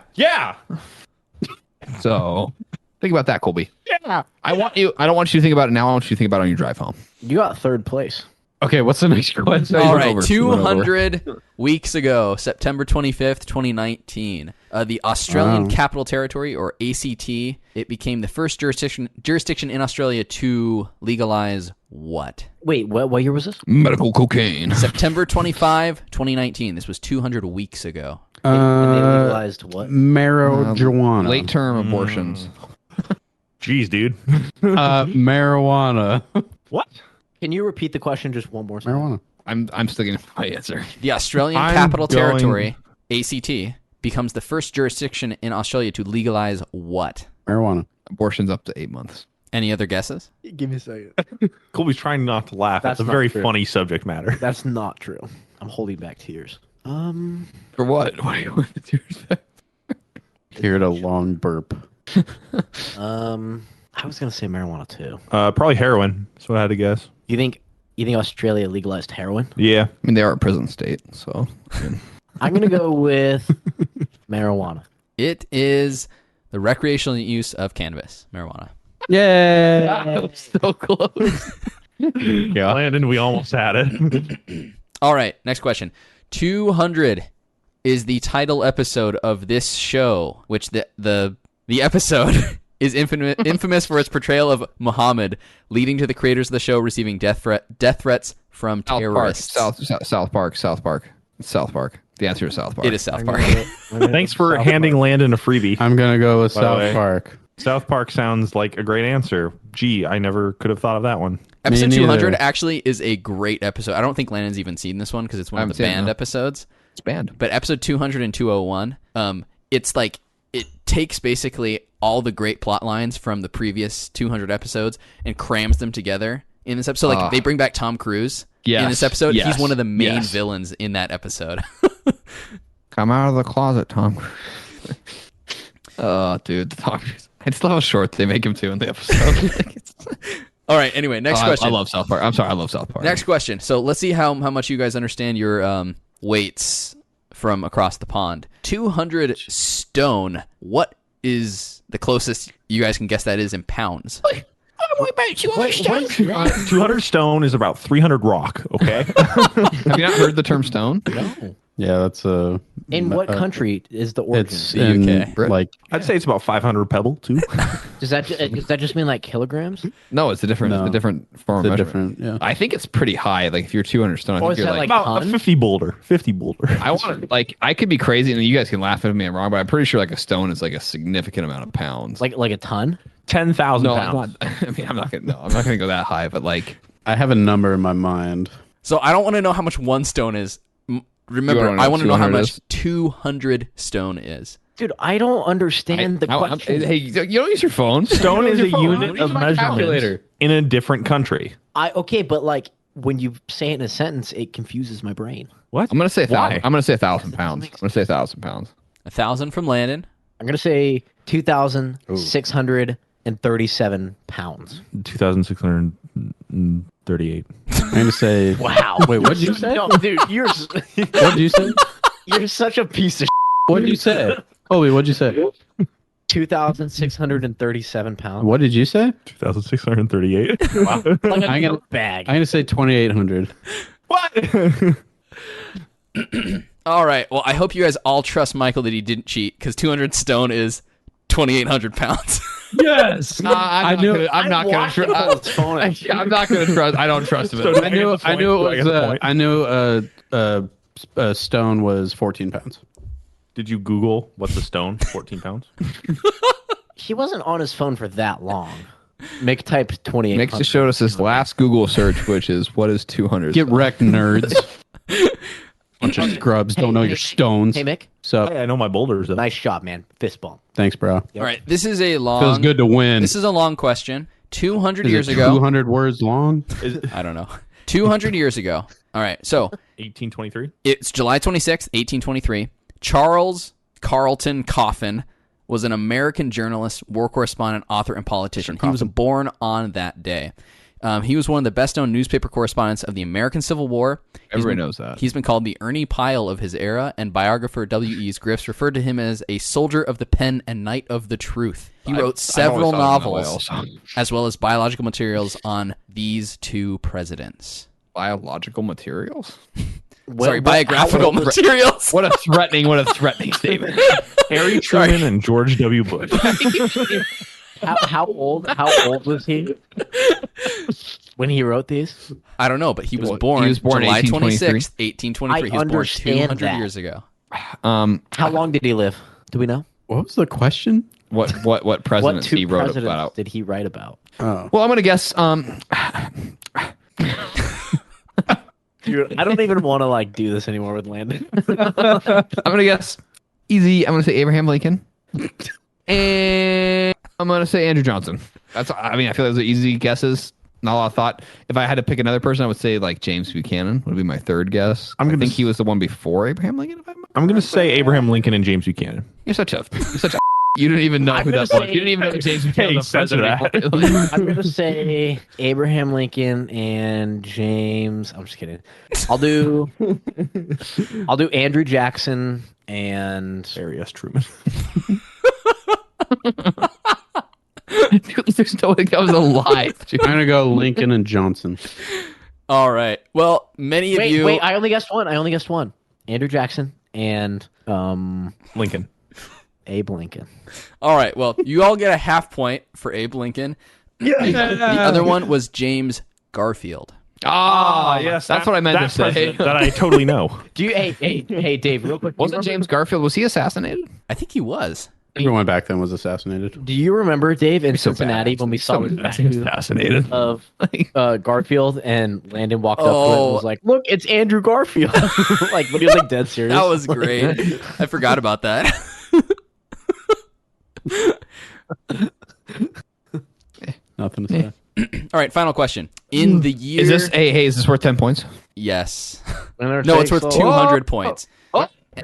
[SPEAKER 3] So think about that, Colby.
[SPEAKER 2] Yeah.
[SPEAKER 3] I don't want you to think about it now. I want you to think about it on your drive home.
[SPEAKER 4] You got third place.
[SPEAKER 1] Okay, what's the next question?
[SPEAKER 5] All
[SPEAKER 3] went
[SPEAKER 5] right,
[SPEAKER 3] over.
[SPEAKER 5] 200 weeks ago, September 25th, 2019, the Australian
[SPEAKER 1] Wow.
[SPEAKER 5] Capital Territory, or ACT, it became the first jurisdiction in Australia to legalize what?
[SPEAKER 4] Wait, what year was this?
[SPEAKER 3] Medical cocaine.
[SPEAKER 5] September 25, 2019. This was 200 weeks ago.
[SPEAKER 4] And they legalized what?
[SPEAKER 1] Marijuana.
[SPEAKER 3] Late term abortions.
[SPEAKER 2] Jeez, dude.
[SPEAKER 1] Marijuana.
[SPEAKER 2] What?
[SPEAKER 4] Can you repeat the question just one more time?
[SPEAKER 1] Marijuana.
[SPEAKER 3] I'm sticking with my answer.
[SPEAKER 5] The Australian
[SPEAKER 2] I'm
[SPEAKER 5] Capital
[SPEAKER 2] going-
[SPEAKER 5] Territory, ACT, becomes the first jurisdiction in Australia to legalize what?
[SPEAKER 1] Marijuana.
[SPEAKER 3] Abortions up to 8 months.
[SPEAKER 5] Any other guesses?
[SPEAKER 4] Give me a second.
[SPEAKER 2] Colby's trying not to laugh. That's
[SPEAKER 4] That's
[SPEAKER 2] a
[SPEAKER 4] not
[SPEAKER 2] very
[SPEAKER 4] true.
[SPEAKER 2] funny subject matter.
[SPEAKER 4] That's not true. I'm holding back tears.
[SPEAKER 3] For what? What do you want to do?
[SPEAKER 1] Heard a long burp.
[SPEAKER 4] I was gonna say marijuana too.
[SPEAKER 2] Probably heroin. That's what I had to guess.
[SPEAKER 4] You think Australia legalized heroin?
[SPEAKER 2] Yeah.
[SPEAKER 3] I mean, they are a prison state, so.
[SPEAKER 4] I'm gonna go with marijuana.
[SPEAKER 5] It is the recreational use of cannabis, marijuana.
[SPEAKER 1] Yeah.
[SPEAKER 3] so close.
[SPEAKER 1] Yeah.
[SPEAKER 2] Landon, we almost had it.
[SPEAKER 5] All right, next question. 200 is the title episode of this show, which the episode is infamous for its portrayal of Muhammad, leading to the creators of the show receiving death threats from terrorists.
[SPEAKER 3] South Park. The answer is South Park.
[SPEAKER 5] It is South Park.
[SPEAKER 2] Thanks for handing Landon a freebie.
[SPEAKER 1] I'm going to go with
[SPEAKER 2] By the
[SPEAKER 1] South
[SPEAKER 2] way.
[SPEAKER 1] Park.
[SPEAKER 2] South Park sounds like a great answer. Gee, I never could have thought of that one.
[SPEAKER 5] Episode
[SPEAKER 1] Me
[SPEAKER 5] 200
[SPEAKER 1] neither.
[SPEAKER 5] actually is a great episode. I don't think Landon's even seen this one because it's one
[SPEAKER 3] I
[SPEAKER 5] of
[SPEAKER 3] haven't
[SPEAKER 5] the
[SPEAKER 3] seen it,
[SPEAKER 5] banned
[SPEAKER 3] no.
[SPEAKER 5] episodes.
[SPEAKER 3] It's banned.
[SPEAKER 5] But episode 200 and 201, it's like it takes basically all the great plot lines from the previous 200 episodes and crams them together in this episode. Like they bring back Tom Cruise in
[SPEAKER 3] Yes,
[SPEAKER 5] this episode.
[SPEAKER 3] yes,
[SPEAKER 5] He's one of the main
[SPEAKER 3] yes.
[SPEAKER 5] villains in that episode.
[SPEAKER 3] Come out of the closet, Tom. Oh, dude, Tom Cruise. I just love how short they make him too in the episode.
[SPEAKER 5] All right. Anyway, next question.
[SPEAKER 3] I love South Park. I'm sorry, I love South Park.
[SPEAKER 5] Next question. So let's see how much you guys understand your weights from across the pond. 200 stone. What is the closest you guys can guess that is in pounds?
[SPEAKER 2] 200 stone is about 300 rock, okay?
[SPEAKER 3] Have you not heard the term stone?
[SPEAKER 4] No.
[SPEAKER 1] Yeah, that's a.
[SPEAKER 4] In what country is the origin?
[SPEAKER 1] It's
[SPEAKER 5] The
[SPEAKER 1] in,
[SPEAKER 5] UK.
[SPEAKER 1] like,
[SPEAKER 2] I'd say it's about 500 pebble, too.
[SPEAKER 4] Does that just mean like kilograms?
[SPEAKER 3] No, it's a different,
[SPEAKER 1] No.
[SPEAKER 3] it's a different form
[SPEAKER 1] it's a
[SPEAKER 3] of measurement.
[SPEAKER 1] different. Yeah.
[SPEAKER 3] I think it's pretty high. Like if you're 200 stone, I
[SPEAKER 4] Or
[SPEAKER 3] think
[SPEAKER 4] is
[SPEAKER 3] you're
[SPEAKER 4] that
[SPEAKER 3] like.
[SPEAKER 4] like
[SPEAKER 2] About a
[SPEAKER 4] ton?
[SPEAKER 2] 50 boulder. 50 boulder.
[SPEAKER 3] I want to like. I could be crazy, and you guys can laugh at me. I'm wrong, but I'm pretty sure like a stone is like a significant amount of pounds.
[SPEAKER 4] Like a ton?
[SPEAKER 2] 10,000
[SPEAKER 3] no,
[SPEAKER 2] pounds.
[SPEAKER 3] I'm not, I mean, I'm not gonna. No, I'm not gonna go that high. But like,
[SPEAKER 1] I have a number in my mind.
[SPEAKER 5] So I don't want to know how much one stone is. Remember,
[SPEAKER 3] wanna know
[SPEAKER 5] I want to know how
[SPEAKER 3] 200
[SPEAKER 5] much
[SPEAKER 3] is?
[SPEAKER 5] 200 stone is.
[SPEAKER 4] Dude, I don't understand the question.
[SPEAKER 3] hey, you don't use your phone.
[SPEAKER 2] Stone is a
[SPEAKER 3] Use your phone.
[SPEAKER 2] unit
[SPEAKER 3] Use
[SPEAKER 2] of
[SPEAKER 3] my
[SPEAKER 2] measurement
[SPEAKER 3] calculator.
[SPEAKER 2] in a different country.
[SPEAKER 4] Okay, but like when you say it in a sentence, it confuses my brain.
[SPEAKER 2] What?
[SPEAKER 3] I'm gonna say
[SPEAKER 2] Why?
[SPEAKER 3] I'm gonna say 1,000 pounds. I'm gonna say 1,000 pounds.
[SPEAKER 5] 1,000 from Landon.
[SPEAKER 4] I'm gonna say 2,637 pounds.
[SPEAKER 2] 2,638.
[SPEAKER 1] I'm going to say.
[SPEAKER 4] Wow.
[SPEAKER 1] Wait, what did you say?
[SPEAKER 4] No, dude,
[SPEAKER 1] What did you say?
[SPEAKER 4] you're such a piece of
[SPEAKER 1] What did you say? Colby, what did you say?
[SPEAKER 4] 2,637 pounds.
[SPEAKER 1] What did you say?
[SPEAKER 2] 2,638.
[SPEAKER 4] Like a
[SPEAKER 1] I'm gonna-
[SPEAKER 4] goat bag.
[SPEAKER 1] I'm going to say 2,800.
[SPEAKER 2] What?
[SPEAKER 5] All right. Well, I hope you guys all trust Michael that he didn't cheat because 200 stone is 2,800 pounds.
[SPEAKER 1] Yes.
[SPEAKER 3] I'm not gonna trust. I'm not gonna trust. I don't trust him.
[SPEAKER 2] So
[SPEAKER 1] I knew it
[SPEAKER 2] Do I get the
[SPEAKER 1] was.
[SPEAKER 2] point?
[SPEAKER 1] I knew stone was 14 pounds.
[SPEAKER 2] Did you Google what's a stone? 14 pounds?
[SPEAKER 4] he wasn't on his phone for that long. Mick typed 28.
[SPEAKER 3] Mick just showed us his last Google search, which is what is 200?
[SPEAKER 1] Get wrecked, nerds. Bunch of scrubs don't know your stones.
[SPEAKER 4] Hey, Mick.
[SPEAKER 1] So
[SPEAKER 2] Hey, I know my boulders though.
[SPEAKER 4] Nice shot, man. Fist bump.
[SPEAKER 1] thanks, bro.
[SPEAKER 5] All right, this is a long.
[SPEAKER 1] Feels good to win.
[SPEAKER 5] This is a long question. 200
[SPEAKER 1] Is
[SPEAKER 5] years
[SPEAKER 1] it
[SPEAKER 5] ago.
[SPEAKER 1] 200 words long.
[SPEAKER 5] I don't know. 200 years ago. All right, so
[SPEAKER 2] 1823.
[SPEAKER 5] it's July 26th, 1823. Charles Carlton Coffin was an American journalist, war correspondent, author, and politician. He was born on that day. He was one of the best-known newspaper correspondents of the American Civil War.
[SPEAKER 3] Everybody knows that.
[SPEAKER 5] He's been called the Ernie Pyle of his era, and biographer W.E.'s Griffiths referred to him as a soldier of the pen and knight of the truth. He wrote several novels, as well as biological materials on these two presidents.
[SPEAKER 3] Biological materials?
[SPEAKER 5] Sorry, biographical materials.
[SPEAKER 3] What a threatening statement.
[SPEAKER 2] Harry Truman and George W. Bush.
[SPEAKER 4] How old was he when he wrote these?
[SPEAKER 5] I don't know, but he was born July 26th, 1823. He was born 200 years ago.
[SPEAKER 4] How long did he live? Do we know?
[SPEAKER 1] What was the question?
[SPEAKER 3] What
[SPEAKER 4] What
[SPEAKER 3] presidents
[SPEAKER 4] two
[SPEAKER 3] he wrote
[SPEAKER 4] presidents
[SPEAKER 3] about?
[SPEAKER 4] did he write about?
[SPEAKER 1] Oh,
[SPEAKER 3] Well, I'm gonna guess.
[SPEAKER 4] Dude, I don't even want to do this anymore with Landon.
[SPEAKER 3] I'm gonna guess easy. I'm gonna say Abraham Lincoln, and I'm gonna say Andrew Johnson. I feel like those are easy guesses. Not a lot of thought. If I had to pick another person, I would say James Buchanan would be my third guess. I think he was the one before Abraham Lincoln.
[SPEAKER 2] I'm going to say Abraham Lincoln and James Buchanan.
[SPEAKER 3] You're such a you didn't even know who that was. You didn't even know who James Buchanan was the president.
[SPEAKER 4] I'm gonna say Abraham Lincoln and James. I'm just kidding. I'll do Andrew Jackson and
[SPEAKER 2] Harry S. Truman.
[SPEAKER 3] Dude, there's no way that was alive. Dude.
[SPEAKER 1] I'm gonna go Lincoln and Johnson.
[SPEAKER 5] All right. Well, many of you.
[SPEAKER 4] Wait, I only guessed one. Andrew Jackson and
[SPEAKER 2] Lincoln.
[SPEAKER 4] Abe Lincoln.
[SPEAKER 5] All right. Well, you all get a half point for Abe Lincoln. The other one was James Garfield.
[SPEAKER 2] Yes.
[SPEAKER 3] That's what I meant to say.
[SPEAKER 2] That I totally know.
[SPEAKER 4] Do you? Hey, Dave, real quick.
[SPEAKER 3] Wasn't James Garfield? Was he assassanated?
[SPEAKER 5] I think he was.
[SPEAKER 1] Everyone back then was assassinated.
[SPEAKER 4] Do you remember, Dave, in
[SPEAKER 3] so
[SPEAKER 4] Cincinnati
[SPEAKER 3] bad.
[SPEAKER 4] when we saw the statue
[SPEAKER 2] Fascinated.
[SPEAKER 4] of Garfield and Landon walked up to it and was like, "Look, it's Andrew Garfield." But he was dead serious.
[SPEAKER 5] That was great. I forgot about that.
[SPEAKER 1] Nothing to say.
[SPEAKER 5] All right. Final question. In the year.
[SPEAKER 3] Is this is this worth 10 points?
[SPEAKER 5] Yes.
[SPEAKER 4] Winner
[SPEAKER 5] No, it's
[SPEAKER 4] takes
[SPEAKER 5] worth
[SPEAKER 4] all.
[SPEAKER 5] 200 points.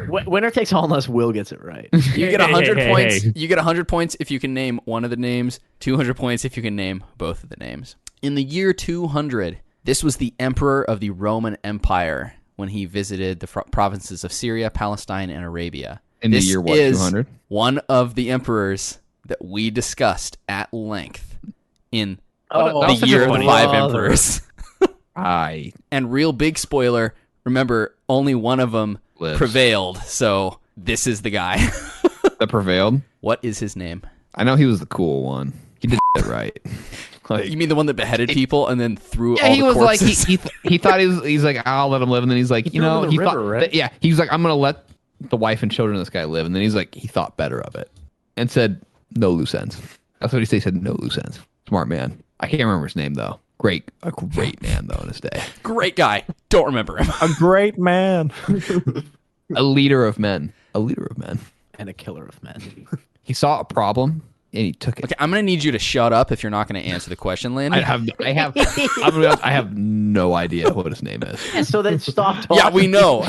[SPEAKER 4] Winner takes all unless Will gets it right.
[SPEAKER 5] You get 100
[SPEAKER 2] Hey.
[SPEAKER 5] points. You get 100 points if you can name one of the names. 200 points if you can name both of the names. In the year 200, this was the emperor of the Roman Empire when he visited the provinces of Syria, Palestine, and Arabia.
[SPEAKER 3] In the year what,
[SPEAKER 5] is
[SPEAKER 3] 200?
[SPEAKER 5] one of the emperors that we discussed at length in
[SPEAKER 4] Oh,
[SPEAKER 5] the year of the
[SPEAKER 3] funny.
[SPEAKER 5] five emperors.
[SPEAKER 3] I
[SPEAKER 5] And real big spoiler, remember, only one of them
[SPEAKER 3] Lives.
[SPEAKER 5] prevailed, so this is the guy.
[SPEAKER 3] that prevailed.
[SPEAKER 5] What is his name?
[SPEAKER 3] I know he was the cool one. He did it right.
[SPEAKER 5] You mean the one that beheaded people and then threw
[SPEAKER 3] Yeah,
[SPEAKER 5] all
[SPEAKER 3] he
[SPEAKER 5] the
[SPEAKER 3] was
[SPEAKER 5] corpses?
[SPEAKER 3] he thought he's like, I'll let him live, and then he's like, he
[SPEAKER 4] threw him in the
[SPEAKER 3] thought
[SPEAKER 4] river, right?
[SPEAKER 3] he was like, I'm gonna let the wife and children of this guy live, and then he's like, he thought better of it and said no loose ends. That's what he said. He said no loose ends. Smart man. I can't remember his name though. A great man though in his day.
[SPEAKER 5] Great guy. Don't remember him.
[SPEAKER 2] A great man.
[SPEAKER 3] A leader of men.
[SPEAKER 4] and a killer of men.
[SPEAKER 3] He saw a problem and he took it.
[SPEAKER 5] Okay, I'm going to need you to shut up if you're not going to answer the question, Landon.
[SPEAKER 3] I have no idea what his name is.
[SPEAKER 4] And so then stop talking.
[SPEAKER 5] Yeah, we know.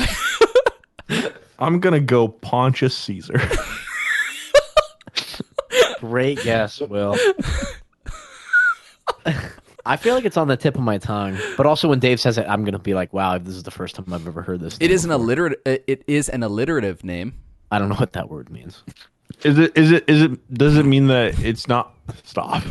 [SPEAKER 2] I'm going to go Pontius Caesar.
[SPEAKER 4] Great guess, Will. I feel like it's on the tip of my tongue, but also when Dave says it, I'm gonna be like, "Wow, this is the first time I've ever heard this."
[SPEAKER 5] It is an alliterative name.
[SPEAKER 4] I don't know what that word means.
[SPEAKER 2] Is it does it mean that it's not stop?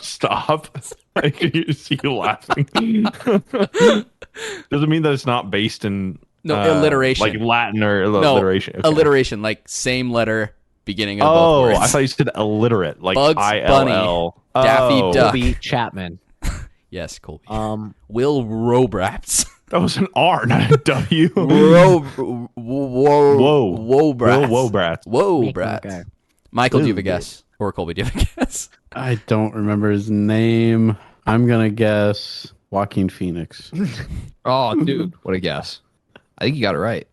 [SPEAKER 2] Stop. I can see you laughing. Does it mean that it's not based in
[SPEAKER 5] alliteration.
[SPEAKER 2] like Latin or
[SPEAKER 5] No,
[SPEAKER 2] alliteration? Okay.
[SPEAKER 5] alliteration, like same letter beginning of both
[SPEAKER 2] Oh,
[SPEAKER 5] words.
[SPEAKER 2] I thought you said illiterate, like
[SPEAKER 5] Bugs Bunny,
[SPEAKER 2] ILL.
[SPEAKER 5] Daffy
[SPEAKER 2] Oh,
[SPEAKER 5] Duck.
[SPEAKER 4] Colby Chapman.
[SPEAKER 5] Yes, Colby. Wil Dobratz.
[SPEAKER 2] that was an R, not a W.
[SPEAKER 5] Whoa.
[SPEAKER 2] Whoa.
[SPEAKER 5] Wobratz.
[SPEAKER 2] Wil Dobratz.
[SPEAKER 5] Wobratz.
[SPEAKER 4] Okay.
[SPEAKER 5] Michael, do you have a guess? Or Colby, do you have a guess?
[SPEAKER 1] I don't remember his name. I'm gonna guess Joaquin Phoenix.
[SPEAKER 3] Oh, dude, what a guess! I think you got it right.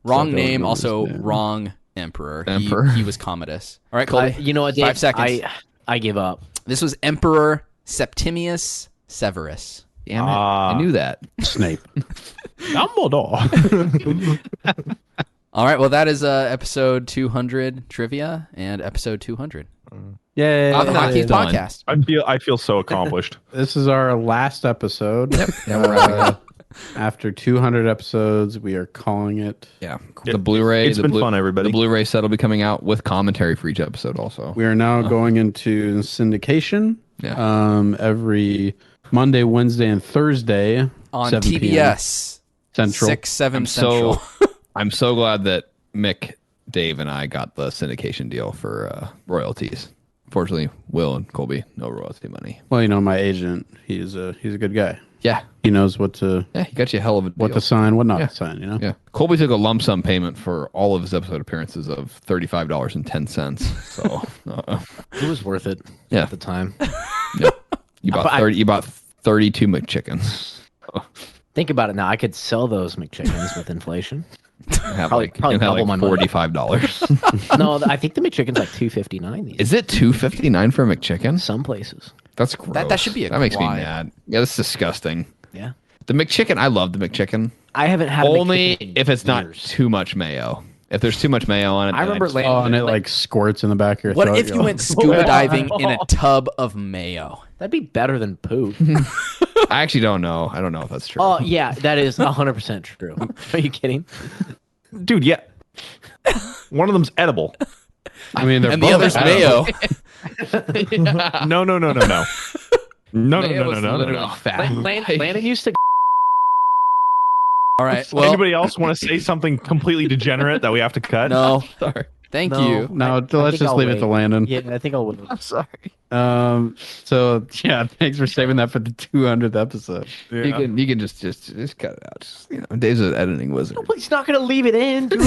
[SPEAKER 5] Wrong
[SPEAKER 1] don't
[SPEAKER 5] name,
[SPEAKER 1] remember
[SPEAKER 5] also
[SPEAKER 1] his name.
[SPEAKER 5] wrong emperor.
[SPEAKER 3] Emperor.
[SPEAKER 5] He was Commodus. All right, Colby.
[SPEAKER 4] You know what, Dave?
[SPEAKER 5] 5 seconds.
[SPEAKER 4] I give up.
[SPEAKER 5] This was Emperor Septimius Severus.
[SPEAKER 3] Damn it! I knew that.
[SPEAKER 1] Snape.
[SPEAKER 2] Dumbledore.
[SPEAKER 5] All right, well, that is episode 200 trivia and episode 200
[SPEAKER 1] Yay!
[SPEAKER 5] on the Hotkeys
[SPEAKER 3] done.
[SPEAKER 5] podcast.
[SPEAKER 2] I feel so accomplished.
[SPEAKER 1] This is our last episode.
[SPEAKER 3] Yeah, we're wrapping up.
[SPEAKER 1] After 200 episodes, we are calling it.
[SPEAKER 3] Yeah, the Blu-ray.
[SPEAKER 2] It's been fun, everybody.
[SPEAKER 3] The Blu-ray set will be coming out with commentary for each episode, also.
[SPEAKER 1] We are now going into syndication.
[SPEAKER 3] Yeah.
[SPEAKER 1] Every Monday, Wednesday, and Thursday
[SPEAKER 5] On
[SPEAKER 1] 7 p.m.
[SPEAKER 5] TBS.
[SPEAKER 1] Central.
[SPEAKER 5] 6, 7
[SPEAKER 3] I'm
[SPEAKER 5] Central.
[SPEAKER 3] I'm so glad that Mick, Dave, and I got the syndication deal for royalties. Fortunately, Will and Colby, no royalty money.
[SPEAKER 1] Well, my agent, he's a good guy.
[SPEAKER 3] Yeah,
[SPEAKER 1] He knows what to
[SPEAKER 3] he got you a hell of a deal.
[SPEAKER 1] what to sign, what not to sign.
[SPEAKER 3] Yeah, Colby took a lump sum payment for all of his episode appearances of $35.10. So
[SPEAKER 4] It was worth it
[SPEAKER 3] Yeah.
[SPEAKER 4] at the time.
[SPEAKER 3] yeah. You bought 32 McChickens.
[SPEAKER 4] Think about it now. I could sell those McChickens with inflation.
[SPEAKER 3] Have
[SPEAKER 4] Probably double my money.
[SPEAKER 3] $45.
[SPEAKER 4] No, I think the McChicken's like $2.59 these.
[SPEAKER 3] Is it $2.59 for a McChicken?
[SPEAKER 4] Some places.
[SPEAKER 3] That's gross.
[SPEAKER 5] That should be a
[SPEAKER 3] That makes me
[SPEAKER 5] quad.
[SPEAKER 3] mad. Yeah, that's disgusting.
[SPEAKER 4] Yeah.
[SPEAKER 3] The McChicken, I love the McChicken.
[SPEAKER 4] I haven't had a
[SPEAKER 3] Only
[SPEAKER 4] McChicken in
[SPEAKER 3] if it's not
[SPEAKER 4] years.
[SPEAKER 3] too much mayo. If there's too much mayo on it,
[SPEAKER 4] I remember
[SPEAKER 3] then
[SPEAKER 1] Oh, and it like squirts in the back of your
[SPEAKER 5] What
[SPEAKER 1] throat.
[SPEAKER 5] if
[SPEAKER 1] You're
[SPEAKER 5] you
[SPEAKER 1] like,
[SPEAKER 5] went scuba diving in a tub of mayo?
[SPEAKER 4] That'd be better than poop.
[SPEAKER 3] I actually don't know. I don't know if that's true.
[SPEAKER 4] Oh, yeah, that is 100% true. Are you kidding?
[SPEAKER 2] Dude, yeah. One of them's edible.
[SPEAKER 1] I mean, they're
[SPEAKER 5] And the
[SPEAKER 1] both
[SPEAKER 5] other's
[SPEAKER 1] edible.
[SPEAKER 5] mayo.
[SPEAKER 2] No. No.
[SPEAKER 3] Mayo is literally
[SPEAKER 2] No.
[SPEAKER 3] fat.
[SPEAKER 4] Landon used to.
[SPEAKER 5] All right. Well,
[SPEAKER 2] Anybody else want to say something completely degenerate that we have to cut?
[SPEAKER 5] no.
[SPEAKER 3] Sorry.
[SPEAKER 5] Thank
[SPEAKER 4] No.
[SPEAKER 5] you.
[SPEAKER 1] No,
[SPEAKER 4] I
[SPEAKER 1] let's
[SPEAKER 4] think
[SPEAKER 1] just
[SPEAKER 4] I'll
[SPEAKER 1] leave it
[SPEAKER 4] wait.
[SPEAKER 1] to Landon.
[SPEAKER 4] Yeah, I think I'll win.
[SPEAKER 3] I'm sorry.
[SPEAKER 1] So yeah, thanks for saving that for the 200th episode.
[SPEAKER 2] Yeah.
[SPEAKER 3] You can just cut it out. Just, Dave's an editing wizard.
[SPEAKER 4] He's not going to leave it in, dude.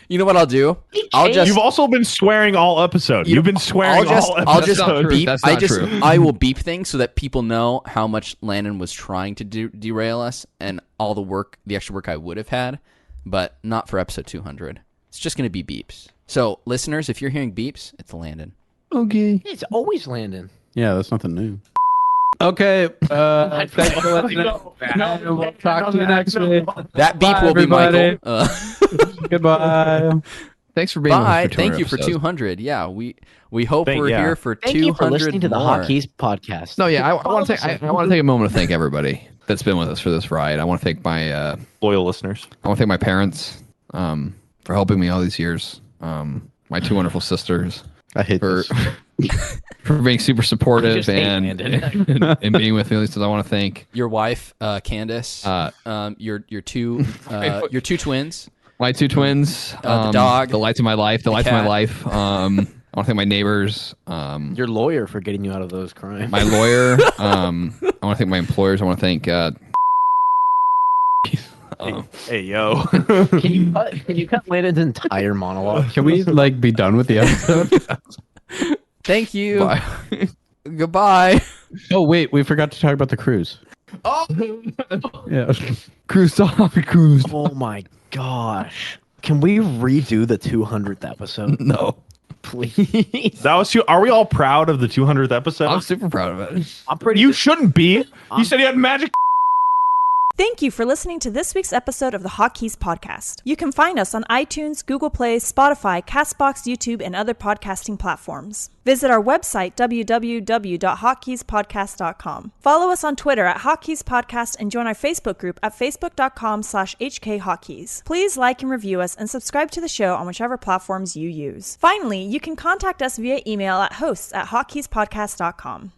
[SPEAKER 5] You know what I'll do? I'll just.
[SPEAKER 2] You've also been swearing all episode. You've been swearing all
[SPEAKER 5] I'll
[SPEAKER 2] episode.
[SPEAKER 5] just
[SPEAKER 3] not true.
[SPEAKER 5] beep.
[SPEAKER 3] That's not true.
[SPEAKER 5] I will beep things so that people know how much Landon was trying to derail us and all the extra work I would have had, but not for episode 200. It's just going to be beeps. So, listeners, if you're hearing beeps, it's Landon.
[SPEAKER 3] Okay.
[SPEAKER 4] It's always Landon.
[SPEAKER 1] Yeah, that's nothing new. Okay. Thanks for listening. We'll talk to you next week.
[SPEAKER 5] That beep
[SPEAKER 1] Bye,
[SPEAKER 5] will
[SPEAKER 1] everybody.
[SPEAKER 5] be Michael.
[SPEAKER 1] Goodbye.
[SPEAKER 3] Thanks for being with us
[SPEAKER 5] Bye.
[SPEAKER 3] for 200
[SPEAKER 5] Thank you for
[SPEAKER 3] episodes.
[SPEAKER 5] 200. Yeah, we hope we're
[SPEAKER 2] yeah.
[SPEAKER 5] here for
[SPEAKER 4] Thank
[SPEAKER 5] 200
[SPEAKER 4] you for listening to the
[SPEAKER 5] more.
[SPEAKER 4] Hotkeys podcast.
[SPEAKER 3] No, yeah, I want to take I want to take a moment to thank everybody that's been with us for this ride. I want to thank my
[SPEAKER 2] Loyal listeners.
[SPEAKER 3] I want to thank my parents for helping me all these years. My two wonderful sisters
[SPEAKER 1] I hate
[SPEAKER 3] for
[SPEAKER 1] this.
[SPEAKER 3] for being super supportive
[SPEAKER 4] just hate
[SPEAKER 3] and
[SPEAKER 4] Landon.
[SPEAKER 3] and being with me. At least I want to thank
[SPEAKER 5] Your wife, Candace, your two twins.
[SPEAKER 3] my two twins,
[SPEAKER 5] The dog,
[SPEAKER 3] the lights of my life, the lights of my
[SPEAKER 5] cat.
[SPEAKER 3] life. I want to thank my neighbors,
[SPEAKER 4] Your lawyer for getting you out of those crimes.
[SPEAKER 3] my lawyer. I want to thank my employers. I want to thank.
[SPEAKER 2] Hey, yo.
[SPEAKER 4] Can you cut Landon's entire monologue?
[SPEAKER 1] Can we be done with the episode?
[SPEAKER 5] Thank you.
[SPEAKER 3] Bye.
[SPEAKER 5] Goodbye.
[SPEAKER 1] Oh wait, we forgot to talk about the cruise.
[SPEAKER 3] Oh,
[SPEAKER 1] Yeah.
[SPEAKER 3] cruise, cruise.
[SPEAKER 4] Oh my gosh. Can we redo the 200th episode?
[SPEAKER 3] No,
[SPEAKER 4] Please.
[SPEAKER 2] That was are we all proud of the 200th episode?
[SPEAKER 3] I'm super proud of it.
[SPEAKER 4] I'm pretty.
[SPEAKER 2] You shouldn't be. You said you had magic.
[SPEAKER 6] Thank you for listening to this week's episode of the Hotkeys podcast. You can find us on iTunes, Google Play, Spotify, Castbox, YouTube, and other podcasting platforms. Visit our website, www.hotkeyspodcast.com. Follow us on Twitter at Hotkeys Podcast and join our Facebook group at facebook.com/HKHotkeys. Please like and review us and subscribe to the show on whichever platforms you use. Finally, you can contact us via email at hosts@hotkeyspodcast.com.